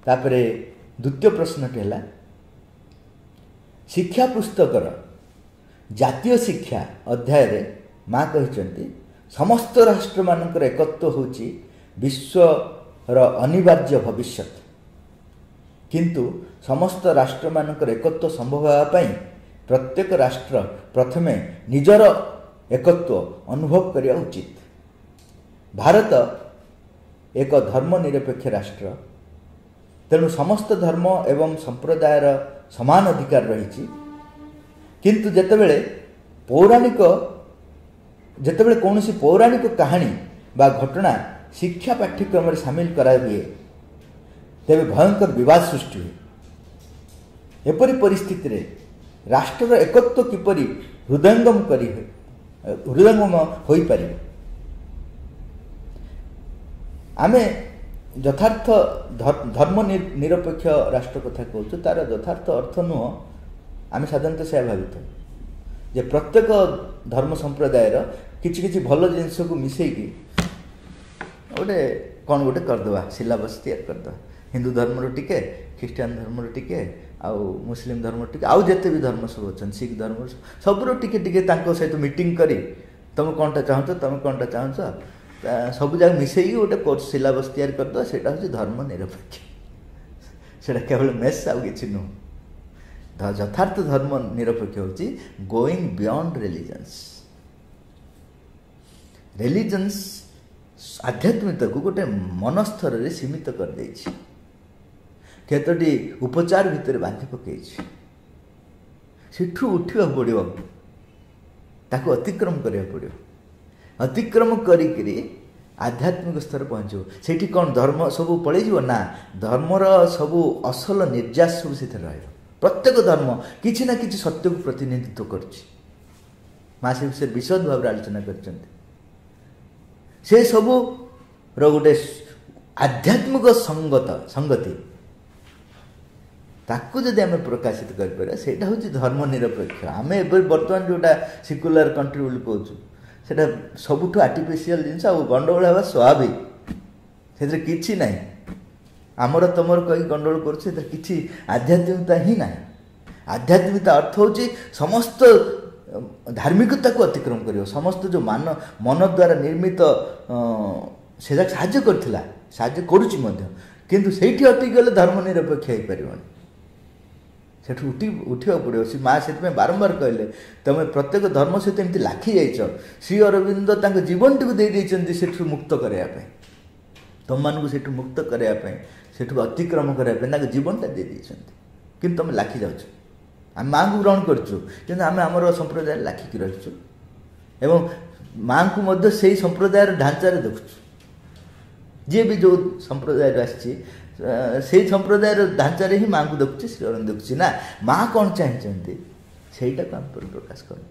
तापरे द्वितीय प्रश्नटी है शिक्षा पुस्तकर जातीय शिक्षा अध्याय रे माँ कहते समस्त राष्ट्र मानकर एकत्व होची विश्वर अनिवार्य भविष्यत किंतु समस्त राष्ट्र मानकर एकत्व संभव होगापाई प्रत्येक राष्ट्र प्रथमे निजर एकत्व अनुभव करिया उचित। भारत एक धर्मनिरपेक्ष राष्ट्र तेणु समस्त धर्म एवं संप्रदायर समान अधिकार रही किंतु जेतेबेले पौराणिक जेतेबेले कौनसी पौराणिक कहानी बा घटना शिक्षा पाठ्यक्रम सामिल करा हुए तेबे भयंकर विवाद सृष्टि हुए एपरी परिस्थिति रे राष्ट्र एकत्व किपरि हृदयंगम करी हृदयंगम होई पारि आमे यथार्थ धर्म निरपेक्ष राष्ट्र कथा कहूँ तार यथार्थ अर्थ नुह आम साधारणतः से भावित जे प्रत्येक धर्म संप्रदायर किछि किछि भल जिनस को मिसेकी गोटे कौन गोटे करदे सिलेबस तैयार करदे हिंदू धर्म टिके ख्रीस्टान धर्म टिके आउ मुस्लिम धर्म टिके आउ जिते भी धर्म सब अच्छा सिख धर्म सबूर टिके टिके सहित मीटिंग करी तुम कौनटा चाहूच तुम कौनटा चाहूच सब जगह मिसेकी गोटे कोर्स सिलेबस तैयार करदे से हूँ धर्म निरपेक्ष से केवल मेस आउ कि नुह यथार्थ धर्म निरपेक्ष हूँ गोइंग बियॉन्ड रिलीजन्स आध्यात्मिकता को गोटे मन स्तर में सीमित कर देछि केतोटी उपचार भितर बांधि पकई सेठू उठा पड़ो ताको अतिक्रम करा पड़ो अतिक्रम करी आध्यात्मिक स्तर पहुँचो सेठी कौन धर्म सब पलि ना धर्मर सबू असल निर्यास सब से प्रत्येक धर्म किसी ना किसी सत्य को प्रतिनिधित्व करछि माँ से विषय विशद भाव आलोचना कर से सबू रोटे आध्यात्मिक संगति ताकू जदि आम प्रकाशित कर हूँ धर्म निरपेक्ष आम ए बर्तमान जोटा सिक्युलर कंट्री बोली कहूँ सेटा सबुठ आर्टिफिशियल जिनस गंडगोल हवा स्वाभाविक से किसी ना आमर तुमर कही गंडगोल कर आध्यात्मिकता ही ना आध्यात्मिकता अर्थ हूँ समस्त धार्मिकता को अतिक्रम कर समस्त जो मन द्वारा निर्मित से साहाଯ୍य करथिला साहाଯ୍य करुची किंतु सेठी अटकी गले धर्मनिरपेक्ष हो पार सेठू उठा पड़ो सी माँ से बारंबार कहले तुम प्रत्येक धर्म सहित एमती लाखी जाइछ श्री अरविंद तांको जीवन टी दे देइछन्ति सेठू मुक्त करने तुम मानू सेठू मुक्त करने सेठू अतिक्रम करने जीवनटा दे देइछन्ति किंतु तुम लाखी जाउछ आम माँ को ग्रहण करछु किंतु आम आमर संप्रदाय लाखिकी रहीछु एवं माँ को से संप्रदायर ढांचार देखुछु जी भी जो संप्रदाय आसी से संप्रदायर ढांचार ही माँ को देखुची श्री अरविंद देखुची ना माँ कौन चाहते सहीटा को आम प्रकाश कर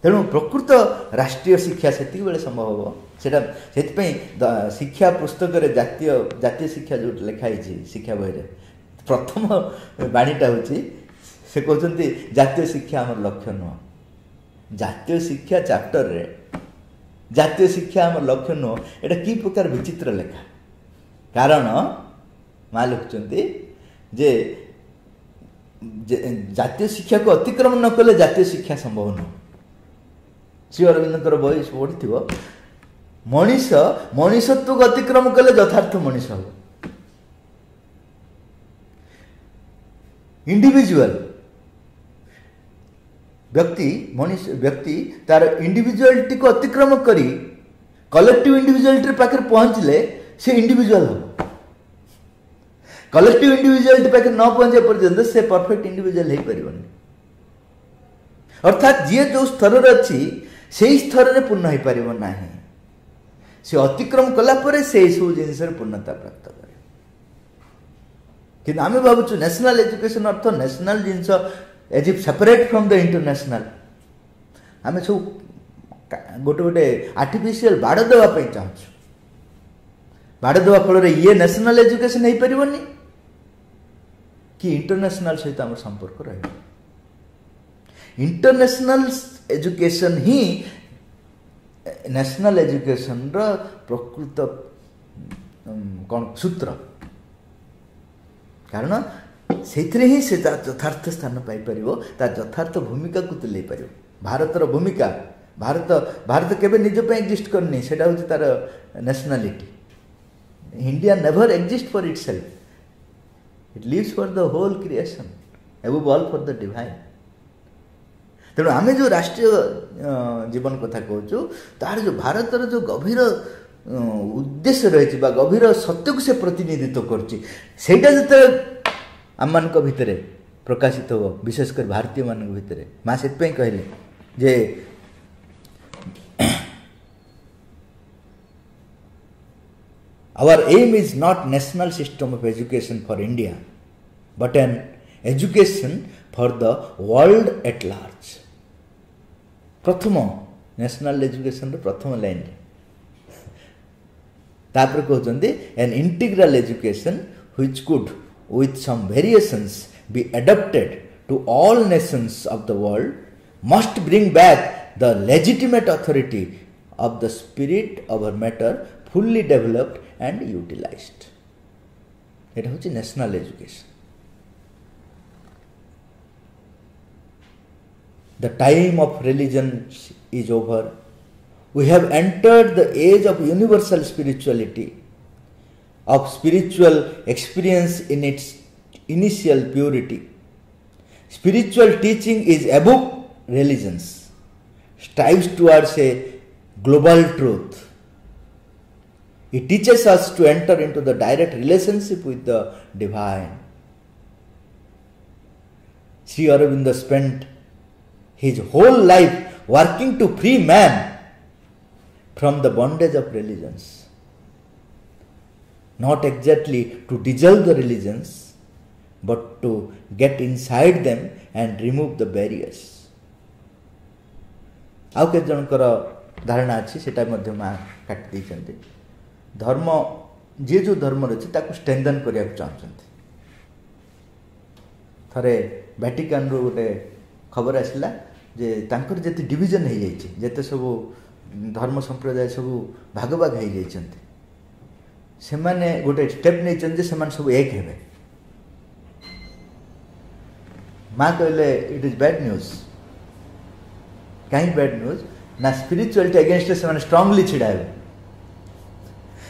तेणु प्रकृत राष्ट्रीय शिक्षा से बेले संभव हम से शिक्षा पुस्तक जातीय शिक्षा जो लिखाई शिक्षा बही प्रथम बाणीटा हूँ से कहते जातीय शिक्षा आम लक्ष्य नुह जातीय शिक्षा चैप्टर रे जातीय शिक्षा आम लक्ष्य नुह एटा कि प्रकार विचित्र लेखा कारण माँ लिखुंटे जे जातीय शिक्षा को अतिक्रमण न कले जातीय शिक्षा संभव नुह श्री अरविंदर बही पढ़ी मनीषत्व को अतिक्रम कले यथार्थ मनीष हम इंडिविजुअल व्यक्ति तार इंडिविजुअलिटी को अतिक्रम करी कलेक्टिव इंडिविजुअलिटी पाखे पहुँचले से इंडिविजुअल हम कलेक्टिव इंडिविजुअलिटी पाखे न पहुँचे पर्यंत से परफेक्ट इंडिविजुअल हो पारनि अर्थात जी जो स्तर अच्छी से स्तर में पूर्ण हो पार ना से अतिक्रम कलापर से सब जिन पूर्णता प्राप्त करे कि आम भावुँ नेशनल एजुकेशन अर्थ national genius as if separate from the international आम सब गोटे गोटे आर्टिफिशियल बाड़ देवाई चाहूँ बाड़ देवा फल ये नेशनल एजुकेशन हो पारनि कि इंटरनेशनल सहित आम संपर्क रही इंटरनेशनल एजुकेशन ही नेशनल एजुकेशन प्रकृत कौन सूत्र कारण से ही से यथार्थ स्थान पाइपर यथार्थ भूमिका को तुले पार भारतर भूमिका भारत केवे निज पे एक्जिस्ट करनी से हूँ तार nationality India never exist for itself it lives for the whole creation above all for the divine तेणु आम जो राष्ट्रीय जीवन कथा कहूँ तार जो भारतर जो गभीर उद्देश्य रही गभीर सत्य को से प्रतिनिधित्व करते आम मान भितर प्रकाशित हो विशेषकर भारतीय मान भितर माँ से कहले जे our aim is not national system of education for India but an education for the world at large प्रथम नेशनल एजुकेशन प्रथम लाइन तापर कहते an integral education which could with some variations be adapted to all nations of the world must bring back the legitimate authority of the spirit over matter fully developed and utilized. It is national education. The time of religion is over. We have entered the age of universal spirituality, of spiritual experience in its initial purity. Spiritual teaching is above religions, strives towards a global truth. It teaches us to enter into the direct relationship with the divine. Sri Aurobindo spent his whole life working to free man from the bondage of religions. Not exactly to dissolve the religions, but to get inside them and remove the barriers. आउ के जनकर धारणा अच्छी सेटा मध्य माँ काटी देइछन्ते धर्म जे जो धर्म रही ताको स्ट्रेंथन करिया चाहछन्ते थरे वैटिकन रो गोटे खबर आसिला जे तांकर जेते डिवीजन हो जाइछे जेते सब धर्म संप्रदाय सब भाग भाग हो जाइछन्ते सेमाने गोटे स्टेप नहीं सब एक हेबे माँ कहले इट इज बैड न्यूज कहीं बैड न्यूज ना स्पिरिचुअलिटी अगेंस्ट से स्ट्रांगली छिड़ा हे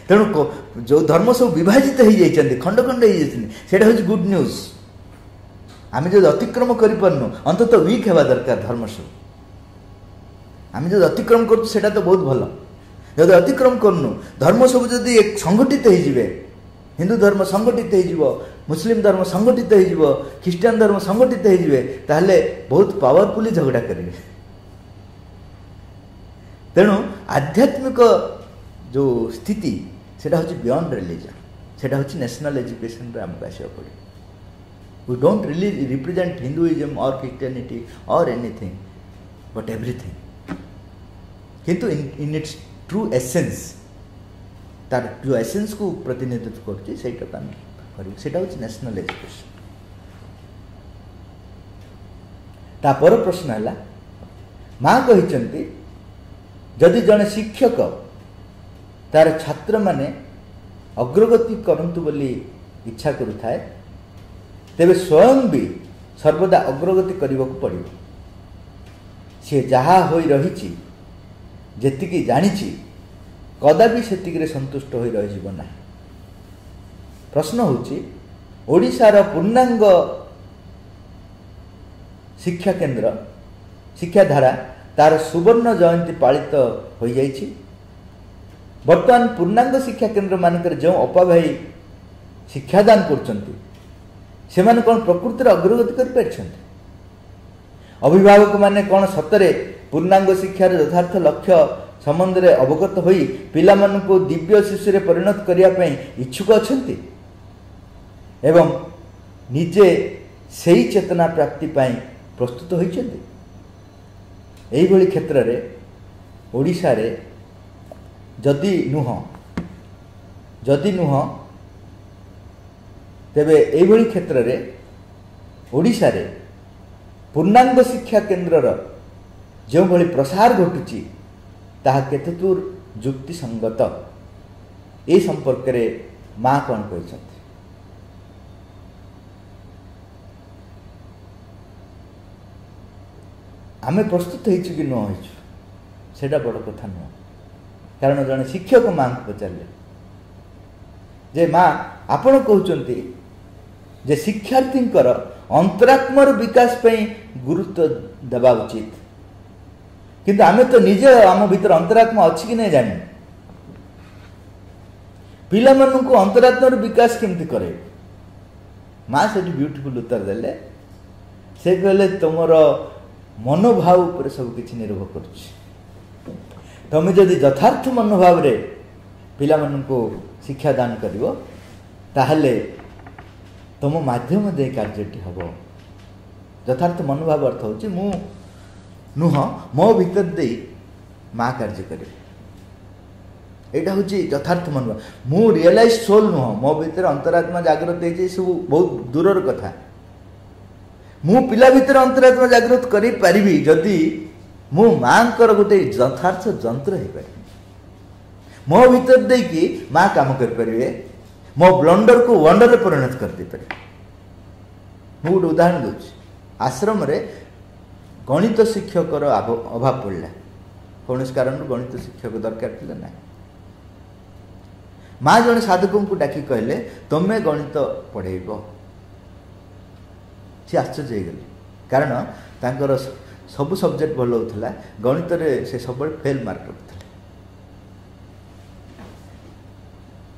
तेणु जो धर्म सब विभाजित हो जाती खंड खंड हो जाता हूँ गुड न्यूज आम जो अतिक्रम करूँ अंततः वीक होगा दरकार धर्म सब आम जो अतिक्रम करा तो बहुत भल जब अतिक्रम करनु धर्म सब जदि संगठित हो हिंदू धर्म संगठित हो मुस्लिम धर्म संगठित हो ख्रीस्टान धर्म संगठित हो बहुत पावरफुली झगड़ा करेंगे तेणु आध्यात्मिक जो स्थिति सेटा हूँ बियॉन्ड रिलीजन सेटा हूँ नेशनल एजुकेशन आमको आसवा पड़े we don't really represent Hinduism और क्रिश्चियनिटी और एनीथिंग बट एवरीथिंग किंतु इन इट्स ट्रू एसेंस तार जो एसेंस को प्रतिनिधित्व करटा हूँ नेशनल एजुकेशन तापर प्रश्न है माँ कहते जदि जड़े शिक्षक तार छात्र माने अग्रगति करंतु बोली इच्छा करुथाए तेबे स्वयं भी सर्वदा अग्रगति करने को पड़ो सी जहा होई रही जेतिकी जानिछि कदापि सेतिकी संतुष्ट होई रही जीवन ना प्रश्न होची ओडिशार पूर्णांग शिक्षा केंद्र शिक्षाधारा तार सुवर्ण जयंती पालित हो जाइछि वर्तमान पूर्णांग शिक्षा केंद्र मानकर जो अपा भाई शिक्षादान करछंती सेमाने कौन प्रकृतिर अग्रगति कर पारछंती अभिभावक माने कौन सतरे पूर्णांग शिक्षार यथार्थ लक्ष्य संबंध में अवगत होई पिलामानंको दिव्य शिशु परिणत करने इच्छुक अछंती एवं निजे सही चेतना प्राप्ति पाई प्रस्तुत होइछंती एही भली क्षेत्र रे ओडिशा रे जदि नुह तेबे एही भली क्षेत्र रे ओडिशा रे पूर्णांग शिक्षा केंद्रर जो भली प्रसार घटुची ताहा केतेदूर जुक्ति संगत ए संपर्क रे माँ कौन कहते आमे प्रस्तुत होइछु कि न होइछु सेटा बड़ कथा नुह कारण जड़े शिक्षक माँ को पचारे जे माँ आपण कहते जे शिक्षार्थी अंतरात्मर विकास पे गुरुत्व देवा उचित किंतु आमे तो निजे आम भीतर अंतरात्मा अच्छी कि नहीं जानी पिला को अंतरात्मर विकास केमती करे माँ से ब्यूटीफुल उत्तर देले से कहले तुमर मनोभाव उपर सब किछि निर्भर करुछि तमे जदि यथार्थ मनोभाव रे पिला को शिक्षा दान करिवो ताहले तुम माध्यम दे कार्यटी हम यथार्थ मनोभाव अर्थ हूँ मु नुह मो भीतर दे माँ कार्य करे यहाँ हूँ यथार्थ मनोभाव मु रियलाइज सोल नुह मो भीतर अंतरात्मा जागृत हो सब बहुत दूर कथा मु पिला भीतर अंतरात्मा जागृत करी पारिबी जदि मु माँ गोटे यथार्थ जंत्र हो पारे मो भीतर देकी माँ काम करें मो ब्लंडर को वंडर परिणत कर दे पारे मु गोटे उदाहरण दूसरी आश्रम रे गणित शिक्षक अभाव पड़ा कौन कारण गणित शिक्षक दरकार थी ना माँ जड़े साधकों को डाकी कहले तुम्हें गणित पढ़ेब सी आश्चर्य हो गले कारण तांकर सबु सब्जेक्ट भल होता गणित से सब फेल मार्क रखते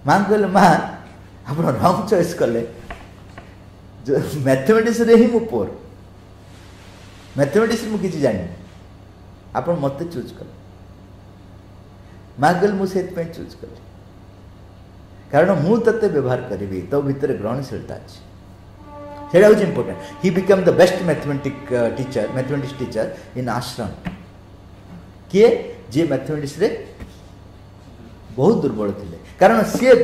माँ कहले माँ आप रंग चॉइस कले जो मैथमेटिक्स रे ही मु पोर मैथमेटिक्स मु किछि जानि आपण मते चूज कर माँ कहले मुझे चूज कले कारण मु तते व्यवहार करी तो भीतर ग्रहणशीलता अच्छी सेटा हूँ important he become the best mathematics teacher इन आश्रम किए जे मैथमेटिक्स रे बहुत दुर्बल थे कारण सी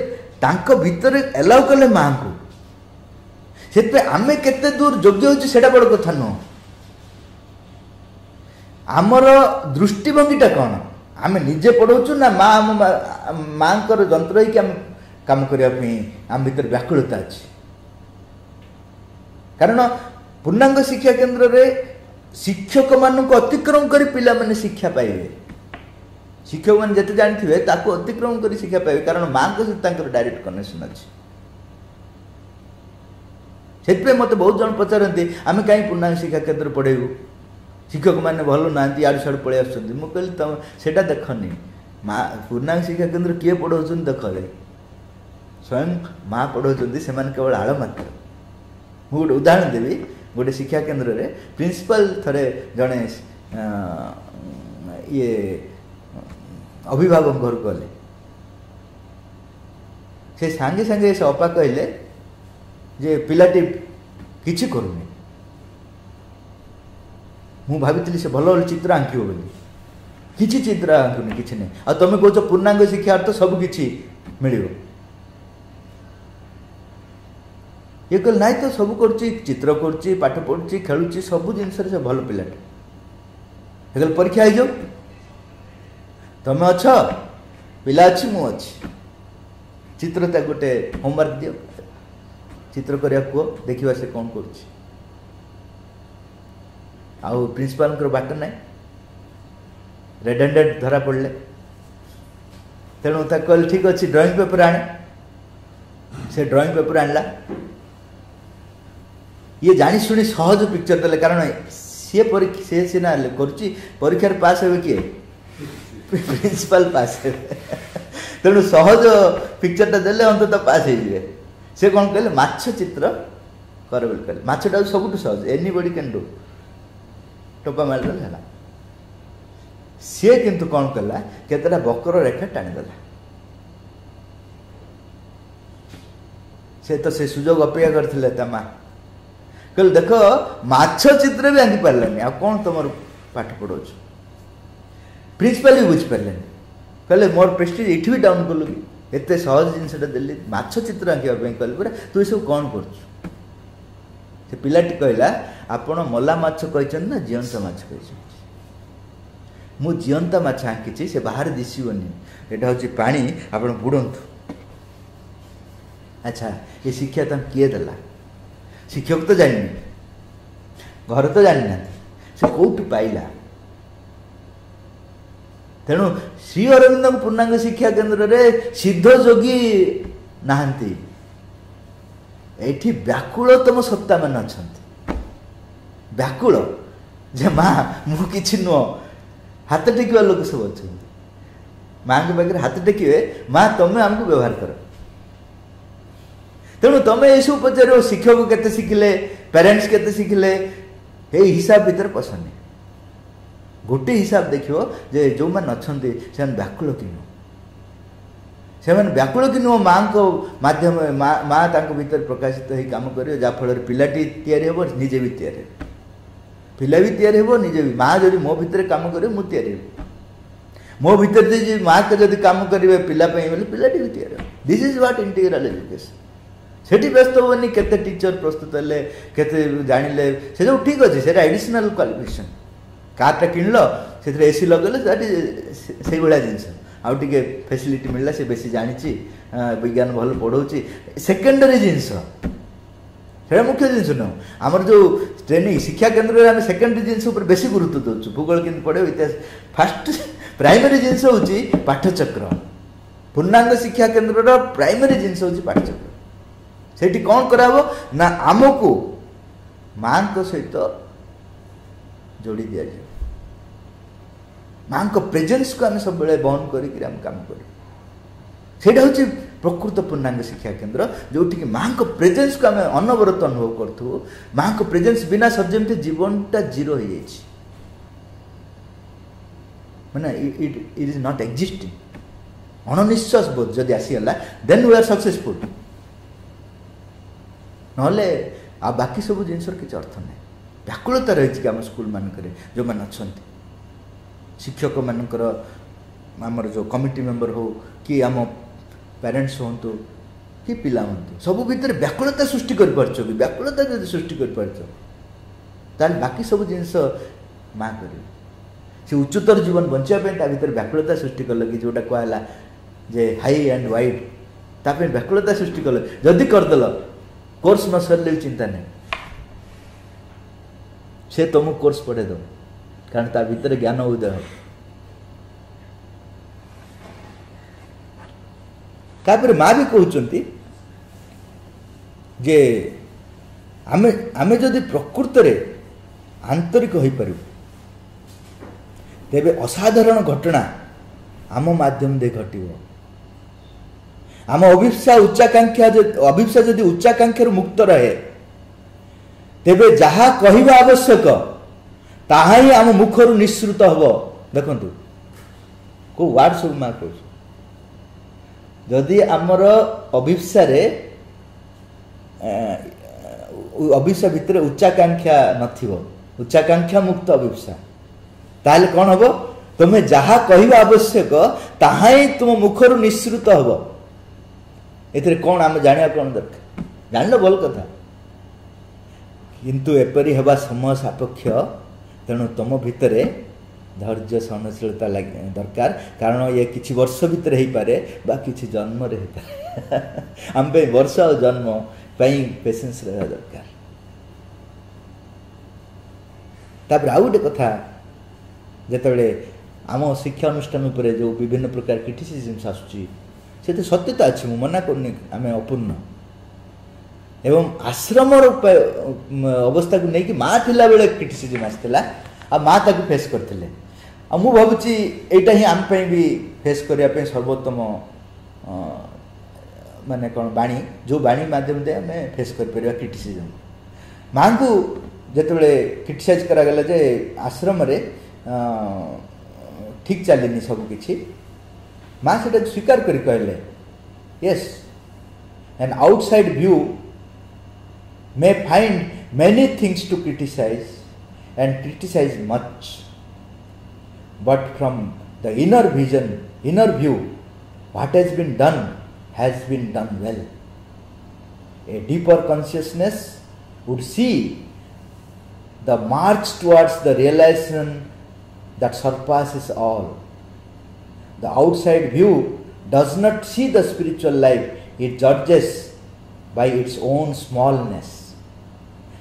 तांको भीतर एलाउ कले माँ को से आमे केते दूर योग्य होता बड़ कथा नुह आमर दृष्टिभंगीटा कौन आम निजे पढ़ाऊँ ना माँ जंत्र ही काम करने आम भीतर व्याकुलता अच्छी कारण पूर्णांग शिक्षा केन्द्र रे शिक्षक मानक अतिक्रम कर पिला माने शिक्षा पाइबे। शिक्षक मैंने जिते जानी ताको अतिक्रम कर शिक्षा पाइबे कारण माँ को सहित डायरेक्ट कनेक्शन अच्छी। से मत बहुत जन पचारती आम कहीं पूर्णांग शिक्षा केन्द्र पढ़ेबू शिक्षक मैंने भल ना आड़ साड़ पलि आस मुझे तुम से देखनी माँ पूर्णांग शिक्षा केन्द्र किए पढ़ाऊँ देख स्वयं माँ पढ़ाऊँ से केवल आड़ मात्र। मुझे गोटे उदाहरण देवी गोटे शिक्षा केन्द्र रे प्रिंसिपल थरे जड़े ये अभिभावक घर को गले से सांगे सांगे से अपा कहले जे पिलाटी किछि करूनी मु भाभी से भल भल चित्र आंकिब बोली किछि चित्र आंकुनी किछि नहीं आ तुम कह पूर्णांग शिक्षा अर्थ सब किछि मिलिबो ये कल नाई तो सब करुच्ची चित्र करुच्ची पाठ पढ़ुची खेलुची सब जिन से भल पिलाटे ये परीक्षा हो तुम अच्छ पिला अच्छी मु अच्छी चित्रता गोटे होमवर्क दियो चित्र करिया को देखिबा से कौन करुच्ची आउ प्रिंसिपाल बाट ना रेडेंडेड धरा पड़े तेणु कहले ठीक अच्छे ड्राइंग पेपर आने से ड्राइंग पेपर आणला ये जानी शुणी सहज पिक्चर देले कारण सी परीक्षा सी सीना करुच्ची परीक्षार पास हे किए प्रिंसिपाल पास हे तेणु सहज पिक्चरटा देले अंत पास हो से कौन कहले माछ चित्र कर बोली कहले माछटा सब सहज एनीबडी कैन डू टोपा मारिदेले है सी किंतु कौन कला केतटा बकर रेखा टाणीदेला से तो से सुजोग अपेक्षा करते माँ कहले देख माछ चित्र भी आंकी पार्लानी आ कौन तुम पाठ पढ़ाऊ प्रिंसिपाल भी बुझिपारे कहले मोर प्रेस्टिज ये भी डाउन कलु कि एत सहज जिनसा देली माछ चित्र आंकवाई कहले पूरा तू सब कौन कर पिलाटी कहला आपण मला माछ कहते ना जीवंत माछ कही मु जीवंत माछ आंकी से बाहर दिशोनी यहाँ हूँ पा आप बुड़ंतु अच्छा ये शिक्षा तुम किए देला शिक्षक तो जानी घर तो जानी ना से कौटी पाइला तेणु श्री अरविंद पूर्णांग शिक्षा केन्द्र रे सिद्ध जोगी नहांती एठी व्याकुल तुम सत्ता मान अच्छा व्याकुल जे माँ मु किछि नुह हाथ टेकिवा लोक सब अच्छा माँ के पाखे हाथ टेकिए माँ तुम्हें आमको व्यवहार कर तेणु तुम ये पचार शिक्षक केते शिखिले पेरेंट्स केते शिखिले ये हिसाब भीतर पसंद गोटे हिसाब देखो जे जो मैंने अच्छा से व्याकुल कि नुह से व्याकुल कि नुह माँ को माध्यम माँ भीतर प्रकाशित हो कम कर जहाँफल पिलाटी तैयारी हे निजे भी तैयारी पिला भी तैयारी हे निजे भी माँ जब मो भितर कम कर मु तैयारी मो भितर माँ के जब कम करेंगे पिलापी बोले पिलाटी भी तैयारी this is what integral education सेठी व्यस्त होनी केते टीचर प्रस्तुत हेले केते जानिले से जो ठीक अच्छे से एडिशनल क्वालिफिकेशन कारटा किणल से एसी लगेले से भाया जिनस आउ टे फैसिलिटी मिलला से बेसी जानी विज्ञान भल पढ़ाऊँगी सेकेंडरी जिनस से मुख्य जिनस नुह आमर जो ट्रेनिंग शिक्षा केन्द्र में सेकेंडरी जिनस बेसी गुरुत्व दौर भूगोल केमती पढ़े इतिहास फास्ट प्राइमरी जिनस हूँ पाठचक्र पूर्णांग शिक्षा केन्द्र प्राइमरी जिनस हूँ पाठचक्र सेठी कौन कराबो ना आमको माँ को सहित जोड़ी दिया जाए माँ को प्रेजेंस को आम सब बहन करिक काम कर हूँ प्रकृत पूर्णांग शिक्षा केन्द्र जो माँ को प्रेजेंस को आम अनवरत अनुभव करूँ माँ को प्रेजेंस बिना सब जमी जीवनटा जीरो हो जाए माने इट इज नॉट एक्जिस्टिंग अनिश्वास बोध जदि आसीगला देन वी आर सक्सेसफुल नहले आ बाकी सब जिन किसी अर्थ ना व्याकुलता रही आम स्कूल मानक जो मैंने अच्छा शिक्षक मानकर आमर जो कमिटी मेंबर हो कि आम पेरेंट्स हूँ कि पिला हूँ सब भितर व्याकुलता सृष्टि कर व्याकुलता जब सृष्टि कर बाकी सब जिनस माँ कर से उच्चतर जीवन बचापी भीतर व्याकुलता सृष्टि कल कि जोटा कहला जे हाई एंड वाइड ताप व्याकुलता सृष्टि कल जदि करदेल कोर्स न सरले चिंता नहीं से तुमको कोर्स पढ़े दो कारण ता भीतर ज्ञान उदय हो तापर माँ भी कहते जे आमे आमे जदि प्रकृत रे आंतरिक हो पारू तेबे असाधारण घटना आम माध्यम दे घटिबो आम अभिप्सा जदि उच्चाकांक्षा मुक्त रहे तेबे जहा कहवा आवश्यक ताहा ही आम मुखर निश्रुत हबो देखंतु को वार्ड सब मा कहू जदि आमर अभिप्सा रे अभिप्सा भितर उच्चाकांक्षा नथिबो उच्चाकांक्षा मुक्त अभिप्सा ताले कौन हबो तुम्हें जहा कहवा आवश्यक ताहा ही तुम मुखर निश्रुत हबो एथरे कौन आम जानिया कौन दरकार जान भल कथा किंतु एपरी हवा समय सापेक्ष तेणु तुम भितर धैर्य सहनशीलता दरकार कारण ये किछि वर्ष भितर हो पारे बा किछि जन्म रे आम पे वर्ष और जन्म पई पेशेंस रहा दरकार तापर आउ गोटे कथा जेतबेले आम शिक्षा अनुष्ठान उपरे जो विभिन्न प्रकार क्रिटिसिजम्स आसुची से तो सत्यता अच्छी मु मना करनी आम अपूर्ण एवं आश्रम अवस्था को लेकिन माँ थिला बेले क्रिटिसिजम आसला आ माँ ताको फेस करथिले आ मु भाबुची एटा ही आम पे भी फेस करिया पे सर्वोत्तम माने कौन बाणी जो बाणी माध्यम दे आम फेस कर परिया क्रिटिसिजम माँ को जेतबेले क्रिटिसाइज करा गला जे आश्रम रे ठीक चलनी सब किछि माँ से स्वीकार करी कहले yes an outside view may find many things to criticize and criticize much but from the inner vision inner view what has been done well a deeper consciousness would see the march towards the realization that surpasses all the outside view does not see the spiritual life it judges by its own smallness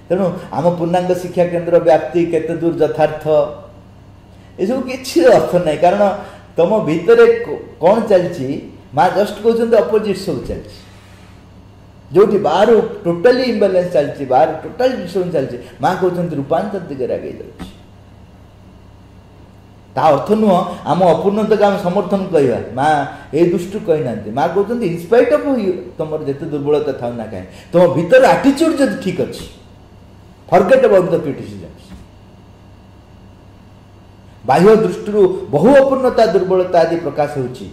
तेणु आम पूर्णांग शिक्षा केन्द्र व्याप्ति केते दूर यथार्थ ये सब किसी अर्थ ना कारण तुम भितर कौन चलती माँ जस्ट कहते अपोजिट सब चलती जो बाहर टोटाली इम्बालांस चलती बाहर टोटाल डिस्टर्बेंस चलती माँ कहते रूपांतर दिगरे आगे जाऊँ ता अर्थ नुह आम अपूर्णता आम समर्थन कहवा माँ ये दृष्टि कही ना माँ कहते इनस्पाइट ऑफ तुम जिते दुर्बलता था ना कहीं तुम भीतर आटिट्यूड जब ठीक अच्छी फॉरगेट अबाउट द क्रिटिसिजम्स बाह्य दृष्टि बहु अपूर्णता दुर्बलता आदि प्रकाश होची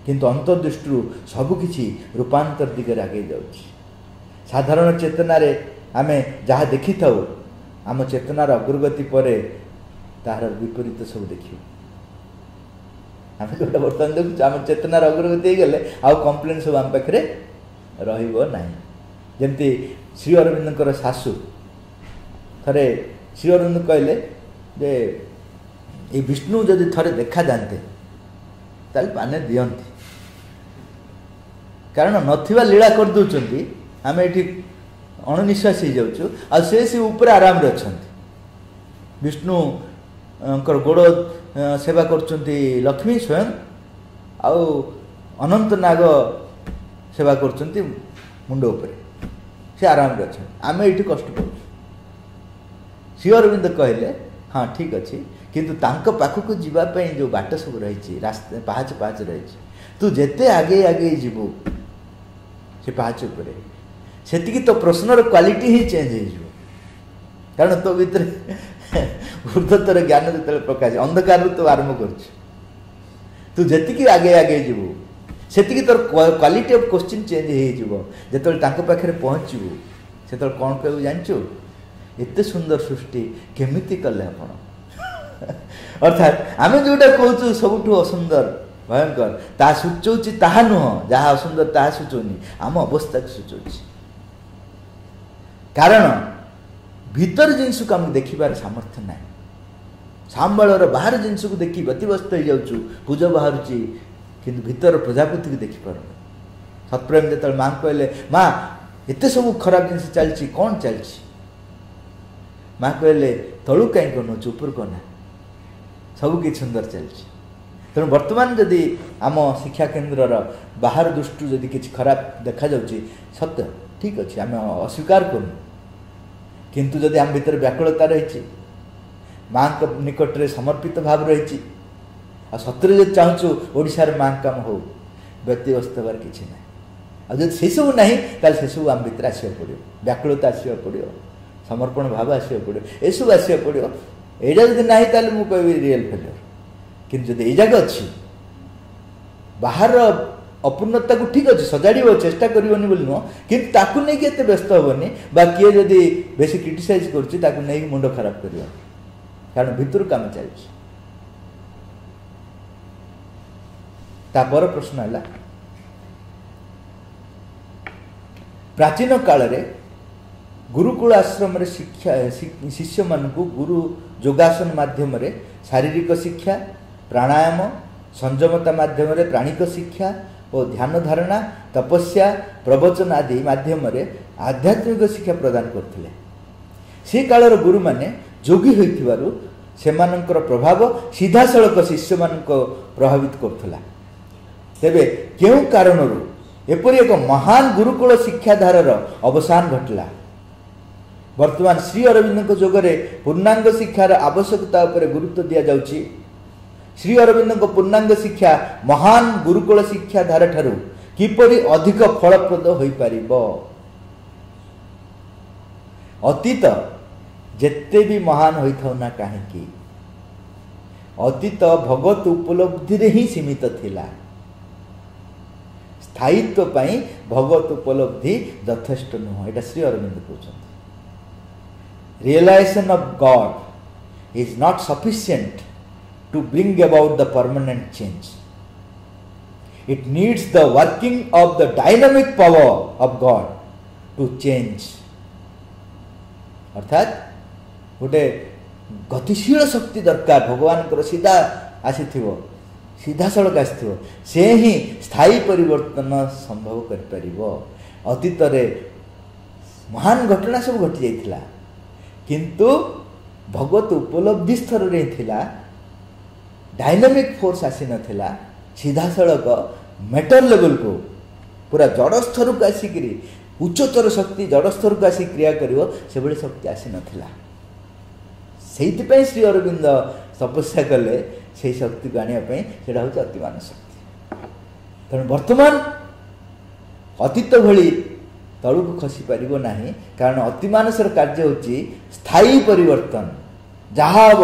किंतु अंतर्दृष्टि सबकि रूपांतर दिगरे आगे जाऊँ साधारण चेतना रे आमे जहाँ देखी था आम चेतनार अग्रगति पर तार विपरीत सब देखियो आम जो बर्तमान देखु आम चेतनार अग्रगति हो गले आउ कंप्लेन सब आम पाखे रहिबो नाही जेमती श्री अरविंदर सासू थरे श्री अरविंद कहले जे ये विष्णु जदि थरे देखा जाते ताल पाने दियंती कारण नथिबा लीला कर दउचंती आमे एठी अणनिश्वास हो जाउछु आ से ऊपर आराम रे अछंती विष्णु अंकर गोड़ सेवा करचंती लक्ष्मी स्वयं आउ अनंत नाग सेवा करचंती मुंड ऊपर से आराम रे अछंती आमे एठी कष्ट करू श्री अरविंद कहले हाँ ठीक अच्छे किंतु तांको पाखक जीवाई जो बाट सब रही रास्ता पाहाच पाहाच रही तू जेते आगे आगे जीवु से पाहाच उपर से तो प्रश्नर क्वालिटी ही चेंज हो कारण तो भीतर ऊर्ध्वतर ज्ञान जो प्रकाश अंधकार तो आरंभ कर तू जी आगे आगे जीवु से तोर क्वालिटी ऑफ क्वेश्चन चेंज हो जो पाखे पहुँचू से कौन कहू जानचु एते सुंदर सृष्टि केमिति कले आपण अर्थात आमे जोटा कहूँ सबुठ असुंदर भयंकर ता सूचौची ताहा नुह जहाँ असुंदर ताहा सूचौनी आम अवस्था को सूचौची कारण भीतर जिनस को आम देखिबार सामर्थ्य ना सांबाळर बाहर जिनस को देखि व्यतिव्यस्त हो जाऊँ पूज बाहर किंतु भीतर प्रजापति को देखिपार सतप्रेम जो माँ कहले माँ एत सब खराब जिन चलती कौन चलती माँ कहले तलू कहीं कौच ऊपर कहना सबकि सुंदर चलती। तेणु बर्तमान जदि आम शिक्षा केन्द्र बाहर दृष्टि जदि किसी खराब देखा जाउची सत्य ठीक अच्छे आम अस्वीकार करूँ, किंतु जदि आम भीतर व्याकुलता रही माँ निकट में समर्पित भाव रही सतरे जब चाहूँ ओडिशार माँ काम हो व्यक्तिग्रस्त हबार किसी ना आज से सब ना ताल से सब आम भीतर आसवा पड़ो व्याकुलता आसवा पड़ो समर्पण भाव आसवा पड़ो ये सब आसवा पड़ो एटा जब ना ताल मुझे कह रियल फेलियर किंतु जब ये जगह अच्छी बाहर अपूर्णता को ठीक अच्छे सजाड़ चेष्टा करनी बोली नुह कि नहीं व्यस्त हेनी किए जदि बेसी क्रिटिसाइज कर मुंड खराब कर कारण भितर काम चलती। तापर प्रश्न है प्राचीन काल रे गुरुकुल आश्रम रे शिक्षा शिष्य मान गुरु योगासन माध्यम रे शारीरिक शिक्षा प्राणायाम संयमता माध्यम रे प्राणिक शिक्षा और ध्यान धारणा तपस्या प्रवचन आदि माध्यम रे आध्यात्मिक शिक्षा प्रदान करथिले। से कालर गुरु माने जोगी होइथिबारु सेमानंकर प्रभाव सीधा सड़क शिष्य मानक प्रभावित करथला। तेबे केउ कारणरू एपरि एक महान गुरुकुल शिक्षाधारार अवसान घटला। वर्तमान श्री अरविंद जोगरे पूर्णांग शिक्षार आवश्यकता उपरे गुरुत्व दिया जाउची। श्री अरविंद पूर्णांग शिक्षा महान गुरुकुल शिक्षाधारा ठारू किपरि अधिक फलप्रद होई पारिबो। अतीत जेते भी महान होई थाउ ना काहेकि अतीत भगवत उपलब्धि रे ही सीमित थिला। स्थायित्व पाई भगवत उपलब्धि यथेष्ट नुह एटा श्री अरविंद कहते। Realization of God is not sufficient to bring about the permanent change. It needs the working of the dynamic power of God to change. अर्थात गोटे गतिशील शक्ति दरकार भगवान सीधा आसीथिबो सीधा सड़क आसथिबो से ही स्थायी परिवर्तन संभव कर परिबो। अतीत रे महान घटना सब घटी जाइथिला किंतु भगवत उपलब्धि स्तर रे थिला डायनामिक फोर्स आसी नथिला सीधा सड़क मैटर लेवल को पूरा जड़ स्तर को आसिक उच्चतर शक्ति जड़ स्तर को आसिक क्रिया करिवो से बड़ी शक्ति आसी नथिला। सेइथिपई श्री अरविंद तपस्या कले से शक्ति को आने सेटा हूँ अतिमान शक्ति। तेणु वर्तमान अतीत भली तलू को खसी पार ना कारण अतिमानसर कार्य होची स्थायी परिवर्तन जहाँ हम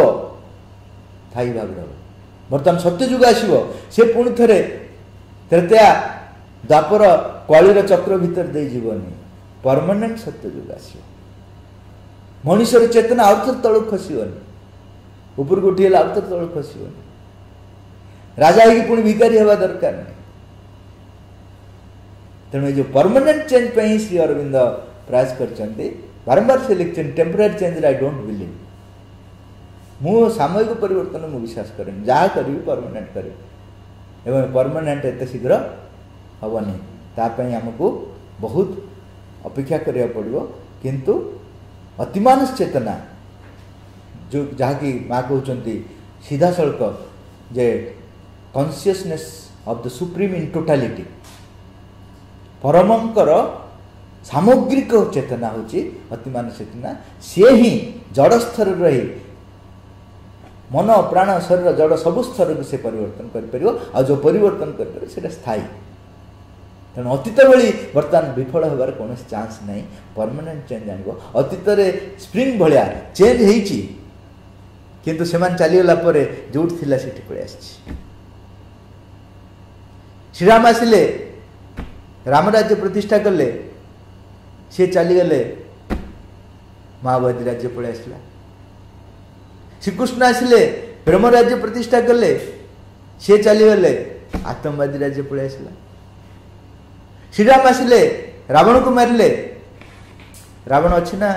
स्थायी भाव हम। बर्तमान सत्ययुग आसो से पुणी थे त्रेतया द्वापर कलिर चक्र भीतर दे जीवनी परमानेंट सत्ययुग आसो। मनुष्य चेतना आउ थे तलू खसबनी ऊपर को उठी आउ थे तलू खसबनी राजा ही पुणी भिकारी हवा दरकार नहीं। तेणु ये जो परमानेंट चेंज पे ही श्री अरविंद प्रयास करते बारंबार से लिखते temporary change I don't believe मु सामयिक परिवर्तन मु विश्वास करें जहाँ करी परमानेंट करी एवं परमानेंट एत शीघ्र हेनी तापाई आमको बहुत अपेक्षा करिया पड़ो किंतु अतिमानस चेतना जो जहाँकि माँ कहते सीधा सड़क जे consciousness of the supreme in totality परमंकर सामग्रिक चेतना होची अतिमान चेतना से ही जड़ स्तर रही मन प्राण शरीर जड़ सबु स्तर को से परिवर्तन कर जो परिवर्तन कर स्थायी। तेणु अतीत भली बर्तमान विफल होबार कौन चांस नहीं परमानेंट चेंज आनिबो। अतीत रे स्प्रिंग भलिया चेंज होईची किंतु सेमान चलीगला परे जोट थिला सेठी पळे आछि। श्रीराम आसिले रामराज्य प्रतिष्ठा कले सी चलीगले महावादी राज्य पड़े आसला। श्रीकृष्ण आसिले प्रेम राज्य प्रतिष्ठा कले सी चलीगले आतंकवादी राज्य पड़े आसला। श्रीराम आसिले रावण को मारिले रावण अच्छी ना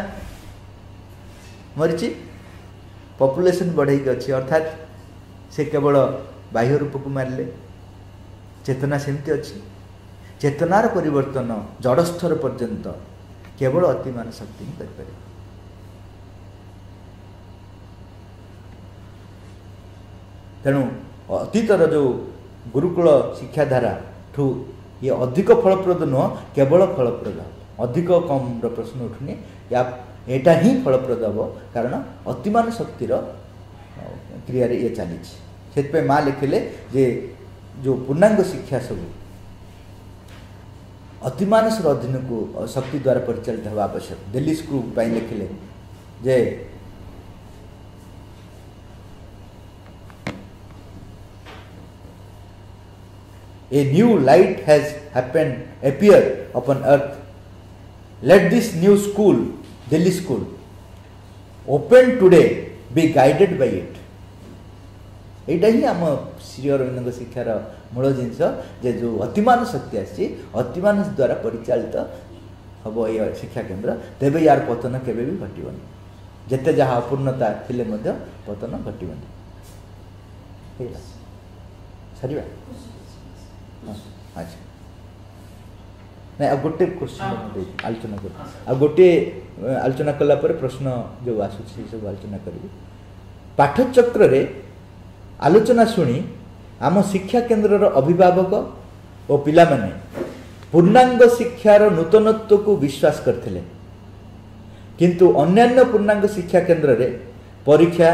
मरीची पॉपुलेशन बढ़ेक अच्छी अर्थात से केवल बाह्य रूप को मारिले चेतना सेमती अच्छी चेतनार परिवर्तन जड़ स्तर पर्यंत केवल अतिमान शक्ति ही कर। तेणु अतीतर जो गुरुकुल शिक्षाधारा ठू ये अधिक फलप्रद नुह केवल फलप्रद अधिक कम प्रश्न उठुनी या एटा ही फलप्रद हम कारण अतिमान शक्तिर क्रिया ये चली से माँ लिखिले जे जो पूर्णांग शिक्षा सब अतिमानस अधीन को शक्ति द्वारा परिचालित होगा आवश्यक दिल्ली स्कूल लिखिले जे a new light has appeared upon earth. Let this new school, Delhi school, open today, be guided by it. एटा ही आम श्री अरविंद शिक्षार मूल जिनस जे जो अतिमान शक्ति आसी अतिमान द्वारा परिचालित हम ये शिक्षा केन्द्र तेबे यार पतन केबे भी घटबनी जिते जहाँ अपूर्णता थिले मध्य पतन घटबनी सर अच्छा नहीं अब गोटे क्वेश्चन आलोचना कर अब गोटे आलोचना कला पर प्रश्न जो आसूसी सब आलोचना करी पाठचक्र रे आलोचना शुणी आम शिक्षा केन्द्र अभिभावक और पिला माने पूर्णांग शिक्षार नूतनत्व को विश्वास करथिले किंतु अन्यान्य पूर्णांग शिक्षा केन्द्र रे परीक्षा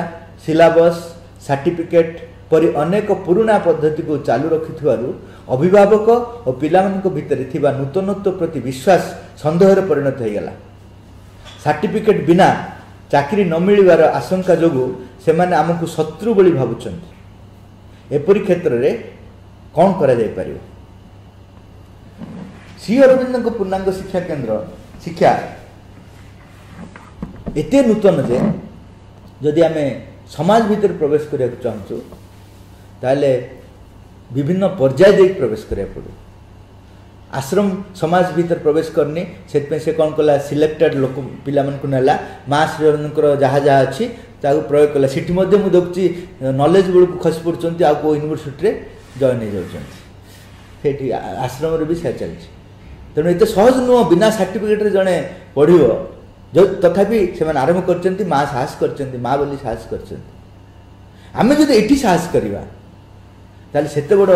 सिलेबस सर्टिफिकेट परि अनेक पुराना पद्धति को चालू रखिथिबारु अभिभावक और पिलामानक भितर थिबा नूतनत्व प्रति विश्वास संदेहर परिणत हो गला सर्टिफिकेट बिना चाकरी न मिलिबार आशंका जोगु से माने आमको शत्रु बोली भाबुचंती एपरि क्षेत्र रे कौन करा जाय परियो श्री अरविंद पूर्णांग शिक्षा केन्द्र शिक्षा एते नूतन जे जदि आमे समाज भीतर प्रवेश करिया चाहूँ ताले विभिन्न पर्याय दे प्रवेश करिया पड़ो आश्रम समाज भीतर प्रवेश करनी से कौन कला सिलेक्टेड लोक पिला मन को नेला माँ श्री अरविंद जहाँ जहाँ अच्छी ताकू प्रयोग कला सिटी मध्य मु देखुची नॉलेज बेल को खसी पड़ुंट आ को यूनिवर्सिटी रे जॉइन हो जाती आश्रम रे भी से चलती तेणु एत सहज नुह बिना सर्टिफिकेट रे जड़े पढ़ जो तथापि से आरंभ कर माँ साहस कर माँ बोली साहस कर आम जो ये साहस करवा ताले सेते बड़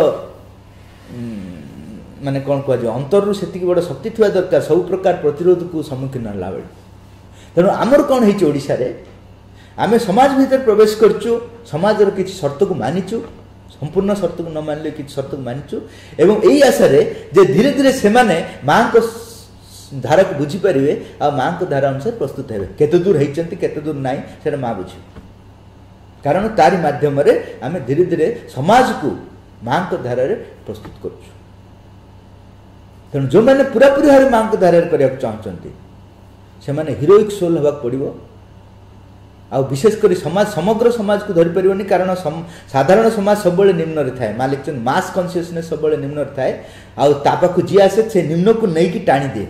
माने कौन कह अंतर से बड़ शक्ति थी दरकार सब प्रकार प्रतिरोध को सम्मुखीन है बेले तेणु आमर कौन होशा आम समाज भीतर प्रवेश करचु समाजर किसी शर्त को मानिचु संपूर्ण शर्त को न मानिले किसी शर्त को मानिचु एवं यही आशा रे जे धीरे धीरे से माने माँ को धारा को बुझीपारे आ माँ को धारा अनुसार प्रस्तुत हे केते दूर होती केते दूर नाई से माँ बुझे कारण तारी माध्यम आम धीरे धीरे समाज को माँ को धारा प्रस्तुत करुँ तेणु जो मैंने पूरापूरी भाव माँ को धारा करने चाहते से मैंने हिरोइक सोल होगा पड़ो आ विशेषकर समाज समग्र समाज को धरी पारनी कारण साधारण समाज सब निम्न थाए माँ लिखते मास कनसीयसनेस सब निम्न थाए आखु जी आसे से निम्न को लेकिन टाणी दिए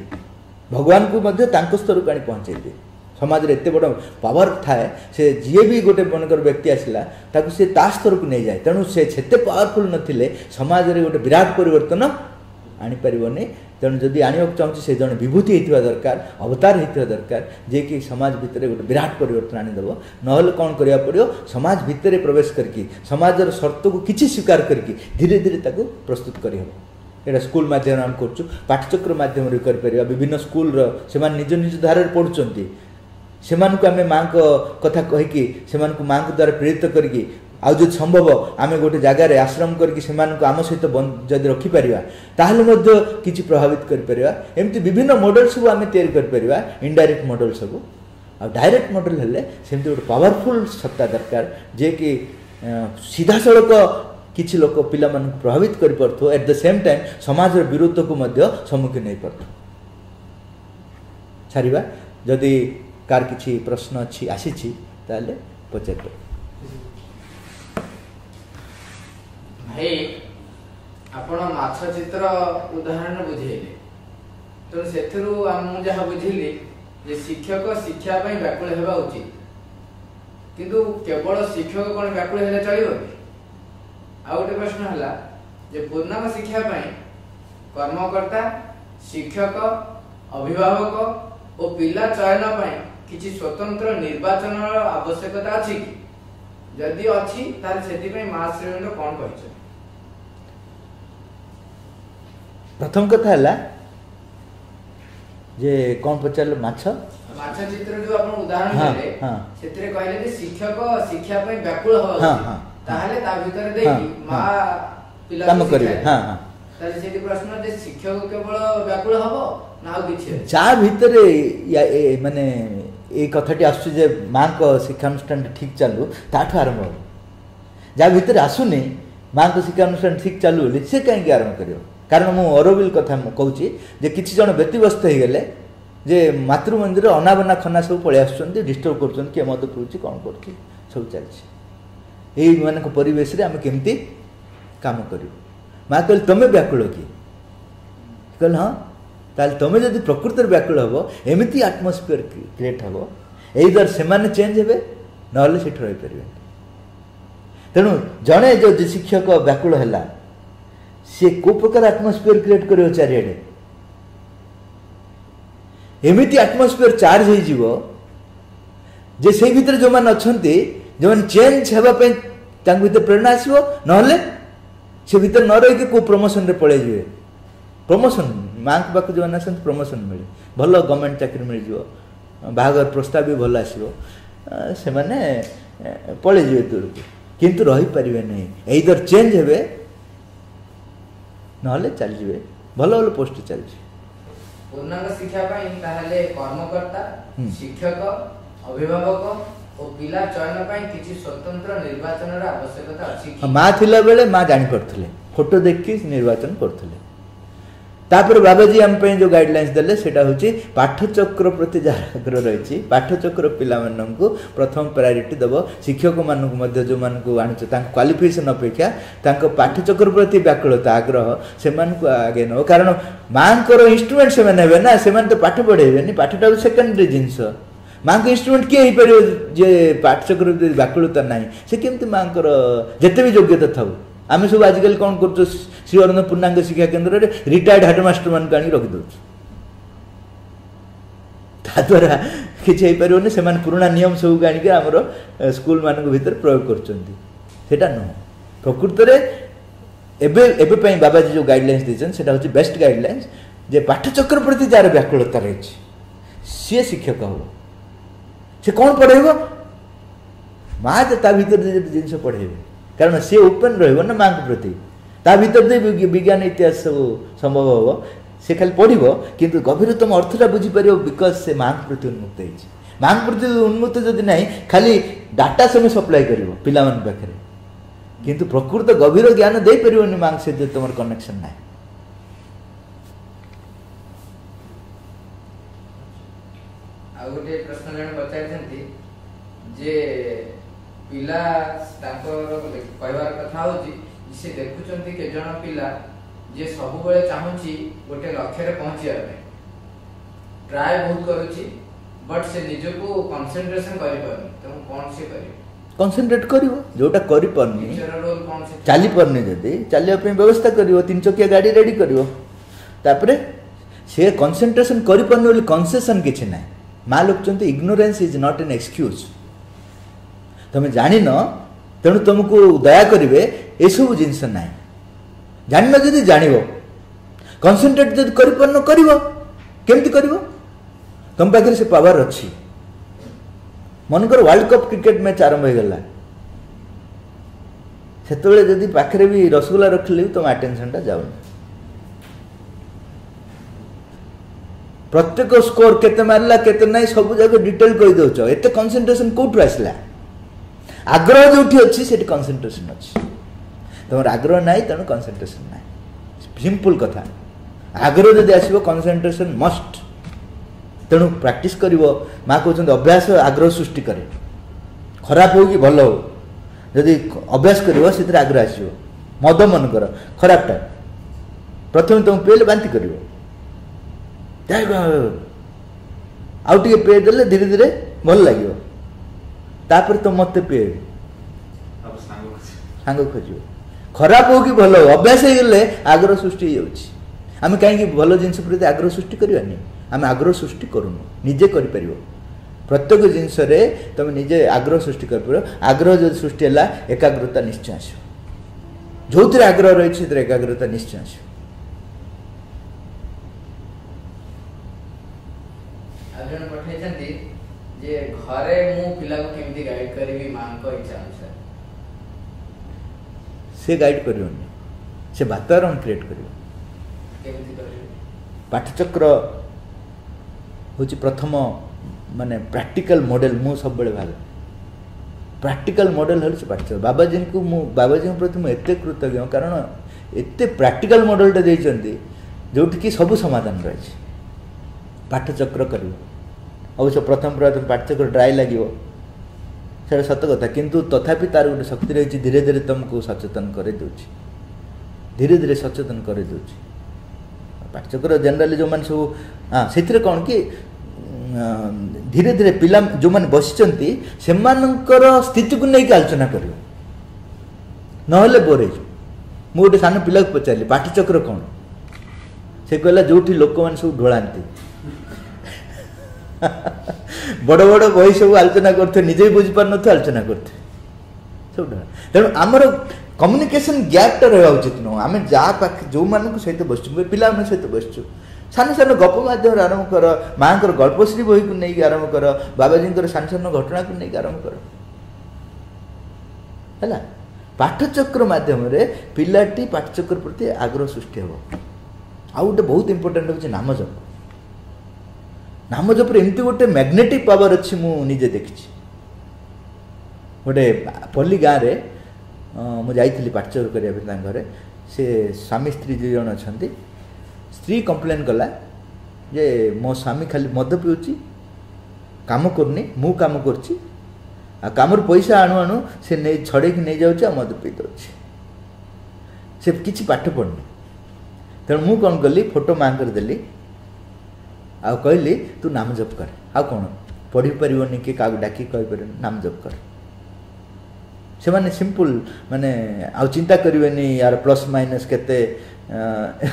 भगवान को स्तर को आनी पहुँचे दिए समाज एत बड़ पावर थाए से जी भी गोटे मनकर व्यक्ति आसला ताकू से ता स्तर को नहीं जाए तेणु से पावरफुल नथिले समाज रे गोटे विराट परिवर्तन आनी पारिबनी तेणु जदि आने चाहूँ से जड़े विभूति होता दरकार अवतार होता दरकार जे कि समाज भितर गोटे विराट परिवर्तन आनीदेव नहले कौन करिया पड़ियो समाज भितर प्रवेश करके समाजर शर्त को किसी स्वीकार करके धीरे धीरे ताकू प्रस्तुत करहब एटा स्कूल माध्यम आम कर पाठचक्र माध्यम कर विभिन्न स्कूल से निज निज धारा पढ़ुंट से आम माँ को कथा कहीकि से माँ को द्वारा प्रेरित करके आउ जो संभव आम गोटे जगार आश्रम करके आम सहित जदि रखिपर किसी प्रभावित करमती विभिन्न मॉडल सब आम या इनडायरेक्ट मॉडल सब आ डायरेक्ट मॉडल हेल्ले सेमती गोटे पावरफुल सत्ता दरकार जे कि सीधा सड़क किसी लोक पिला प्रभावित कर Partho at the same time समाज विरोध को सम्मुखीन हो पार्थो छाड़वा जदि कार किसी प्रश्न अच्छी आसी पचार भाई आपण माछ चित्र उदाहरण बुझेले तो सेथरु हम जहा बुझिली जे शिक्षक शिक्षा पई व्याकुल हेबा उचित किंतु केवल शिक्षक कोन व्याकुल हेले चलिबो आ गोटे प्रश्न हला जे पूर्णम शिक्षा पई कर्मकर्ता शिक्षक अभिभावक और पिला चयन पई किछि स्वतंत्र निर्वाचन आवश्यकता अछि कि जदि अछि तार सेति पे मां श्रीअरविंद कोन कहछ प्रथम कथा है जे कौन पचार माछ माछ चित्र जो आपण उदाहरण हाँ, देले हाँ। सेतिरे कहले जे शिक्षक शिक्षा पे व्याकुल हो हाँ, हाँ, ताहले ता भीतर दे हाँ, मां पिला काम करिवे हां हां ताले सेति प्रश्न जे शिक्षक केवल व्याकुल हबो ना ଆଉ କିଛି ଅଛି जा भितरे माने ए कथाटी आसु जे मां को शिक्षानुष्ठान ठीक चालू ताठू आरंभ हो जा भितरे आसुनी मां को शिक्षानुष्ठान ठीक चालू बोली से कहीं आरंभ करियो कारण मु अरविल कथा कहूची जे किछि जण व्यतिव्यस्त हो गले जे मातृ मंदिर अनाबना खना सब पळे आसुचंती डिस्टर्ब करचन के मद पुरुची कोन करची सब चलछि एई मानक परिवेश रे हम केमती काम करियो मां कहल तमे व्याकुल की कहल हां ताल तमे जदि प्रकृति व्याकुल हबो एमिति एटमॉस्फियर क्रिएट हबो एइदर से माने चेंज हेबे नहले सेठ रहि परिबे तेणु जणे जो शिक्षक व्याकुल हला से को प्रकार एटमॉस्फियर क्रिएट करियो चारियाडे एमिति एटमॉस्फियर चार्ज हो जीवो जे से भीतर जो मान अछंती जो मान चेंज हेबा पे तांग भीतर प्रेरणा आसीबो नहले से भीतर न रही के को प्रमोशन रे पळे जीवे प्रमोशन मां के बाक जो आसन प्रमोशन मिले भलो गवर्नमेंट चाकरी मिल जीवो बाहागर प्रस्ताव भी भल आसीबो से माने पळे जीवे दूर किंतु रही परिबे नहीं एइदर चेंज हेबे नहले चल जीवे भलो भलो पोस्ट चल जी पूर्णांग शिक्षा पाई ताहले कर्मकर्ता शिक्षक अभिभावक और पिला चयन पाई किछि स्वतंत्र निर्वाचन रा आवश्यकता अछि मां थिला बेले मां जानि पड़थले फोटो देख के निर्वाचन करथले तापर बाबाजी हम पे जो गाइडलाइंस देले सेटा होची पाठचक्र प्रति जाग्रह रहिछि पाठचक्र पिला माननकु प्रथम प्रायोरिटी दबो शिक्षक माननकु मध्य जो माननकु आनुच तांक क्वालिफिकेशन अपेक्षा तांक पाठचक्र प्रति व्याकुलता आग्रह से मानकु आगे न कारण मांकर इंस्ट्रूमेंट से माने हेबे ना से मान तो पाठ पढेबेनी पाठटा सेकेंडरी जिंस मांक इंस्ट्रूमेंट के ही परियो जे पाठचक्र प्रति व्याकुलता नाही से केमति मांकर जते भी योग्यता थाउ आम सब आजिकल कौन कर श्री अरविंद पूर्णांग शिक्षा केन्द्र रे रिटायर्ड हेडमास्टर मान आनी रखी दउछ ताद्वारा किछि हे परियोनी से मान पुराना नियम सब आनी के हमरो स्कूल मान भीतर प्रयोग करचंती सेटा न प्रकृति रे एबे एबे पई बाबाजी जो गाइडलाइंस देछन सेटा होची बेस्ट गाइडलाइंस जे पाठचक्र प्रति जार व्याकुलता रहिछि से शिक्षक हो से कौन पढ़ेबो मां ता भीतर जे जिंस पढ़ेबे कारण से ओपन रहिबो ना मां के प्रति ता भीतर दे विज्ञान इतिहास सब संभव हो से खाली पढ़िबो किंतु गभीरतम अर्थटा बुझी परियो बिकॉज से मां के प्रति उन्मुक्त हेछि मां के प्रति उन्मुक्त जदि नाही खाली डाटा समय सप्लाई करिवो पिला मन पाखरे किंतु प्रकृत गभीर ज्ञान दे परियोनी मां से जे तमर कनेक्शन नाही आ गोटे प्रश्न जण पचारछंती जे पिला तांकर कहबार कथा होची से देखुचंती के जण पिला जे सब बेले चाहूची गोटे लक्ष्य रे पहुंचिया पे ट्राई बहुत करूची बट से निज को कंसंट्रेशन करि परनी त कोन से करि कंसंट्रेट करिवो जोटा करि परनी टीचर रोल कोन से चाली परनी जदी चालिया पे व्यवस्था करिवो तीन चकिया गाड़ी रेडी करिवो तापरे से कंसंट्रेशन करि परनी बोली कंसेशन किछि नै मा लोकचंती ignorance is not an excuse तुम जानी न तेणु तुमको दया करेंगे ये सब जिनस ना जान जदि जान कनसेंट्रेट जब करमती कर तुम पाखे से पावर अच्छी मनकर वर्ल्ड कप क्रिकेट मैच आरंभ हो गला से जदि पाखे भी रसगोला रखिले तुम अटेंशन टा जाऊन प्रत्येक स्कोर केते मारला केते नहीं सब जगह डिटेल कही दउछ एते कंसंट्रेशन कोठु आसला आग्रह जो अच्छी से कंसंट्रेशन अच्छी तुम आग्रह ना तेणु कंसंट्रेशन ना सिंपल कथा आग्रह जब आसो कंसंट्रेशन मस्ट तेणु प्रैक्टिस कर माँ कहते अभ्यास आग्रह सृष्टि करे खराब हो कि भल हो जदि अभ्यास कर आग्रह आसो मद मन कर खराबटा प्रथम तुम पीले बांति कर आउ टे पे देले धीरे धीरे भल लगे तापर तो मत पे सांग खोज खराब हो कि भल हो अभ्यास हो गले आग्रह सृष्टि आम कहीं भल जिन प्रति आग्रह सृष्टि करवानी आम आग्रह सृष्टि करूँ निजे कर प्रत्येक जिनस तुम निजे आग्रह सृष्टि कर आग्रह जो सृष्टि है एकाग्रता निश्चय आस जो आग्रह रही एकाग्रता निश्चय आस जे घरे मु पिला को केमती गाइड करबी मां को इच्छा अनुसार से गाइड करियोनी से वातावरण क्रिएट करियो केमती करबी पाठचक्र होची प्रथम माने प्रैक्टिकल मॉडल मु सब बळे भागे प्रैक्टिकल मॉडल हल से पाठचक्र बाबाजी को मु बाबाजी प्रति मु एते कृतज्ञ कारण एते प्रैक्टिकल मॉडल टे देइचंती जोठी कि सब समाधान रही पाठचक्र करियो अवश्य प्रथम प्रथम पाठचक्र ड्राई लगे से सत कथा किंतु तथापि तार गोटे शक्ति रही धीरे धीरे तुमको सचेतन कर धीरे धीरे सचेतन कर पाठचक्र जनरली जो मैंने सब हाँ से कौन कि धीरे धीरे पिला जो मैंने बसी से स्थिति को लेकिन आलोचना कर ना बोर हो गोटे सान पिला पचारि पाठचक्र कौन से कहला जो लोक मैंने सब ढोलांती बड़ बड़ बही सब आलोचना करते निजे बुझी पार न आलोचना करते सब तेणु आमर कम्युनिकेशन गैपटा रहा उचित नुह आम जहाँ जो मान सहित बसु पिला सहित बसु सान सान गप मध्यम आरंभ कर माँ गल्पश्री बही को नहीं आरंभ कर बाबाजी सान सान घटना को नहीं आरंभ कर है पाठचक्र मध्यम पिलाटी पाठचक्र प्रति आग्रह सृष्टि हम आउ गोटे बहुत इंपोर्टेंट हूँ नामजप नामजपर एमती गोटे मैग्नेटिक पावर अच्छी मुझे देखी गोटे पल्ली गाँव में मुझे जाइली पाठचक्र करने घरे से स्वामी स्त्री दु जन अच्छा स्त्री कंप्लेन कला जे मो स्वामी खाली मद पिऊँ काम करनी मु काम करची काम पैसा आणु आणु से नहीं छड़े नहीं जाऊँ मद पी दे से किसी पाठ पढ़नी तेणु मु कौन कली फोटो माँ कर देली आ कहली तू नाम जप कर आ कौन पढ़ी पारनी कि क्या डाकी कहीपर नाम जप कर से माने सिंपल माने आ चिंता करेनि यार प्लस माइनस केते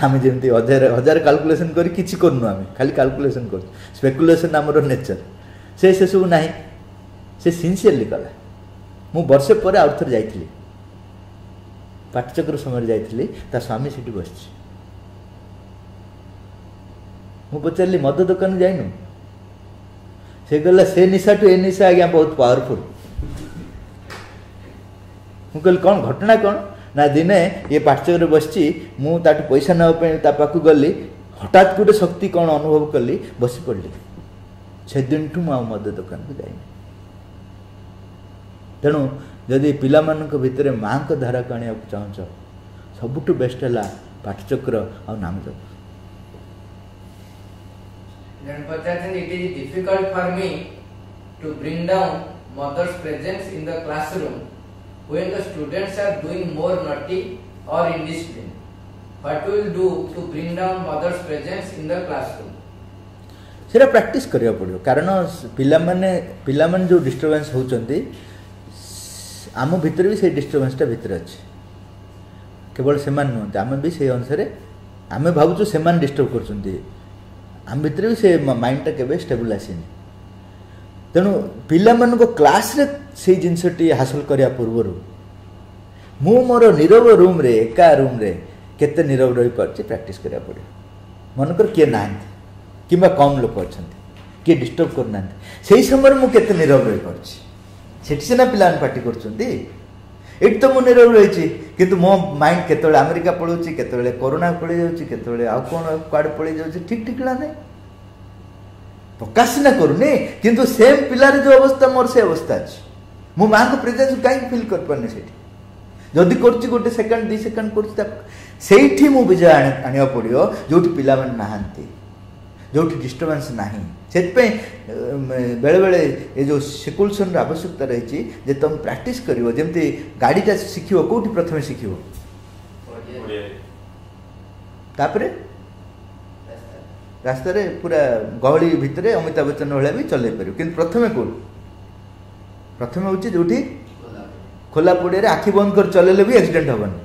आम जमी हजार हजार कैलकुलेशन कर किसी करनु आम खाली कैलकुलेशन कर स्पेकुलेशन आमर नेचर से सब ना से सिंसियरली कला मु वर्षे पर आउ थे जाइली पाठचक्र समय जाइली ता स्वामी सेठी बस मु पचारि मद दुकान जाइनु से कहला से निशा टू ए निशा आज्ञा बहुत पावरफुल मु कहली कौन घटना कौन ना दिने ये पाठचक्र बसची मु ताटू पैसा नापी पाक गली हठात गोटे शक्ति कौन अनुभव कली बस पड़ी से दिन ठू मु मद दुकान को जाइनि तेणु जदि पिला मानक भितर माँ को धारा को आने चाहूँ सबुठु बेस्ट है पाठचक्र आ नाम जप Then Pacharjan, it is difficult for me to bring down mother's presence in the classroom when the students are doing more naughty or indiscipline. What will do to bring down mother's presence in the classroom? सेरा practice करिया पड़ियो कारण पिला माने जो disturbance होचंती आम भितर भी से डिस्टर्बेंसटा भितर अच्छे केवल सेमान नुहति आम भी से अनुसार आम भावुँ से डिस्टर्ब कर आम भितर भी से माइंडटा केबे स्टेबल आसीनी तेणु पिला मानको क्लास रे से जिनसटी हासिल करिया पूर्व मु मोर नीरव रूम रे एका रूम रे केते नीरव रही पारछि प्रैक्टिस करिया पड़ियो मनकर किए ना किंबा कम लोक अच्छा किए डिस्टर्ब करना से समय मु केते नीरव रही पारछि सेठी सिना पिला पार्टी करछंती एट तो मु नीरव रही किंतु मो माइंड केतले अमेरिका पळुछि केतले कोरोना पळि जाउछि केतले आ कोन क्वाड पळि जाउछि ठीक ठिकला नै प्रकाश ना करूनी किंतु सेम पिलार जो अवस्था मोर से अवस्था अछि मु मां को प्रेजेंस काई फील कर परने सेठी जदि करछि गोटे सेकंड 2 सेकंड करछि सेठी मु विजय आनिया पड़ियो जोठी पिला मन नाहंती जोठी डिस्टर्बेंस नाही सेतपे बेले बेले ये जो सिकुलसन आवश्यकता रही जे तुम प्रैक्टिस करिवो जेमती गाड़ीटा शिखिवो कोठी प्रथमे शिखिवो तापरे रास्ता रे पूरा गहली भितर अमिताभ बच्चन भले भी चले पार कि प्रथमे कौन प्रथमे हूँ जो खोला पड़िया आखि बंद कर चलेले भी एक्सीडेंट हेनी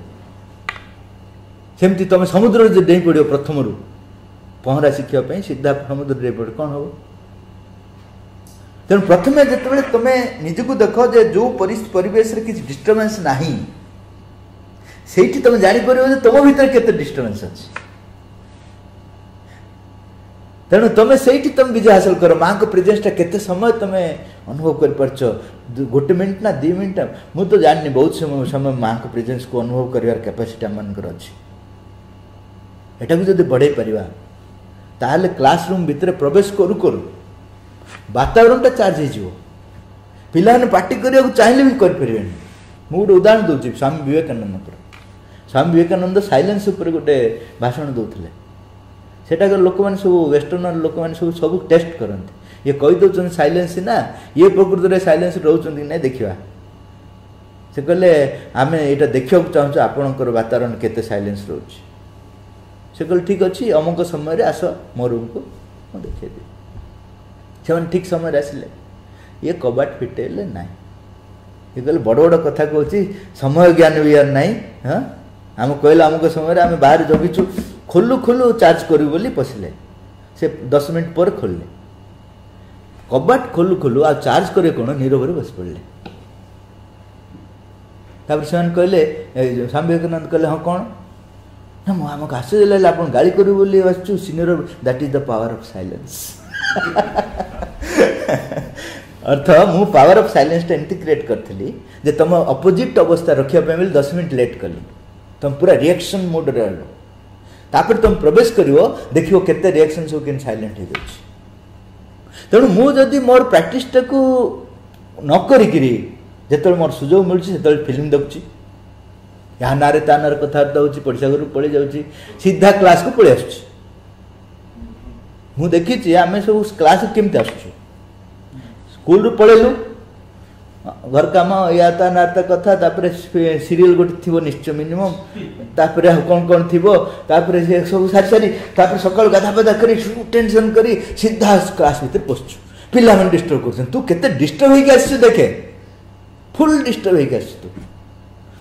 सेमती तुम समुद्र डेई पड़ो प्रथम रू पहरा शिखापी सीधा समुद्र डेई पड़ कौन हम तेणु प्रथमे जिते तुम्हें निजक देख जे जो परिवेश किसी डिस्टर्बेंस नहीं से तुम जापर तुम भीतर केते डिस्टर्बेंस अच्छी तेणु तुम से तुम विजय हासिल कर माँ को प्रेजेंसटा केते समय तुम अनुभव कर गोटे मिनिट ना 2 मिनिट मुझे तो जानी बहुत समय माँ को प्रेजेंस को अनुभव कर कैपेसिटी आम अच्छी एटा को जब बढ़े पारिबा ताहले क्लासरूम भितर प्रवेश करू करू वातावरणटा चार्ज हो पिला पार्टी करने चाहिए भी करें मुझे उदाहरण दूसरी स्वामी विवेकानंद स्वामी विवेकानंद साइलेंस उपर गोटे भाषण दौले सेटा लोक मैंने सब वेस्टर्नर लोक मैंने सब सब टेस्ट करते ये कहीदे साइलेंस ना ये प्रकृति में साइलेंस रोच ना देखा से कहले आम यहाँ देखा चाहूँ आपणकर वातावरण केते साइलेंस रोच से कहले ठीक अच्छे अमुक समय आस मो रूम को मुझे देखी से ठीक समय आसिले ये कबाट फिटेले ना ये कहले बड़ बड़ कथा कहूँ समय ज्ञान भी यार नाई हाँ आम कहले अमुक समय आम बाहर जगिचु खोलू खोलू चार्ज करू बोली पशिले से 10 मिनट पर खोलले कबाट खोलू खोलू आ चार्ज करे कौन नीरव बस पड़े से कहले स्वामी विवेकानंद कहले हाँ कौन ना मुझे आमको आश्चर्य लगे आप गाड़ी करू बोली आसचु senior that is the power of silence अर्थ मु पावर ऑफ साइलेंस एमती क्रिएट करी जे तुम अपोजिट अवस्था रखापी 10 मिनट लेट कली तुम पूरा रिएक्शन मोड रे तापर तुम प्रवेश करिवो देखिवो केते रिएक्शन सब केन साइलेंट हो जाछि तेणु मु जदि मोर प्रैक्टिस को न करिकिरी जेतल मोर सुजोग मिलछि सेतल फिल्म देखछि या नारे ता नारे कथाबार्ता होछि पड़िसा घर पड़े जाउछि सीधा क्लास को पड़े आसुछि मु देखिछि आमे सब क्लास केमते आसुछु स्कूल रू पळेलु घर काम या ता नाता कथा तापर सीरियल गोटे थी निश्चय मिनिमम तापर कौन कौन थी तापर से सब सारी सारी तापर सकाल गाधा पाधा कर टेंशन करी सीधा क्लास भीतर पशु पिला मन डिस्टर्ब कर तू केते डिस्टर्ब होइके आसछु देखे फुल डिस्टर्ब होइके आसछु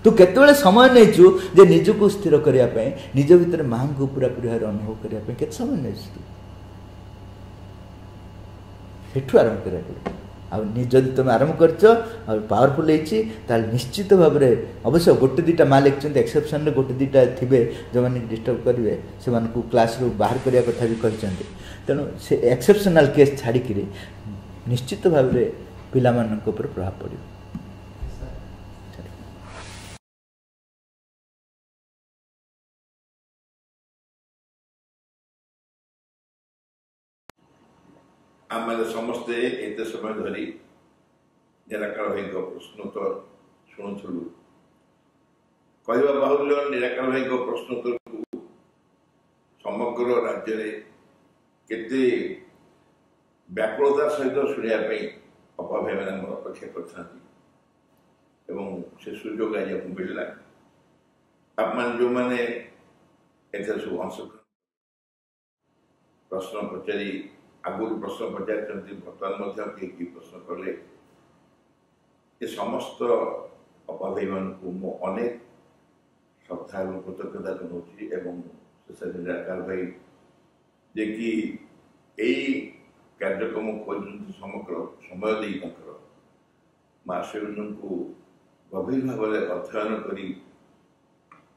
तू केते समय नहींचु जे निजको स्थिर करिया पे निज भीतर मां को पूरा पूरा अनुभव करिया पे केते समय नहींचु सेठु आरंभ करिया जदि तुम आरंभ कर पावरफुल होती निश्चित भाव में अवश्य गोटे दीटा माँ लिखते एक्सेप्शन गोटे दीटा थे जो मैंने डिस्टर्ब करेंगे से क्लास रू बाहर करने कथा भी कहते तेणु से एक्सेप्शनल केस छाड़िक निश्चित भाव में पिला ऊपर प्रभाव पड़े आम समस्ते एत समय धरी निराकार भाई प्रश्नोत्तर शुणुलु कहवा बाहुल्य निराकार भाई प्रश्नोत्तर को समग्र राज्य में केते व्याकुलता सहित शुणापी अपा भाई मैंने अपेक्षा कर से सुजोग आज मिलला आप जो मैंने सब अंशग्रहण प्रश्न पचारि आगुरी प्रश्न पचार बर्तमान प्रश्न कले ये समस्त अपा भाई मान को अनेक श्रद्धा और कृतज्ञता जनाऊँगी शेष निराकार भाई जे कि यही कार्यक्रम समग्र समय दे माँ श्रीरंजन को गभीर भाव में अध्ययन करी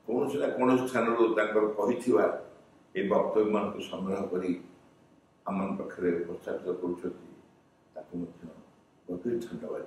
कौन ना कौन स्थान कही वक्तव्य मान को संग्रह करी आम पाखे उपस्थापित कर गभीर धन्यवाद।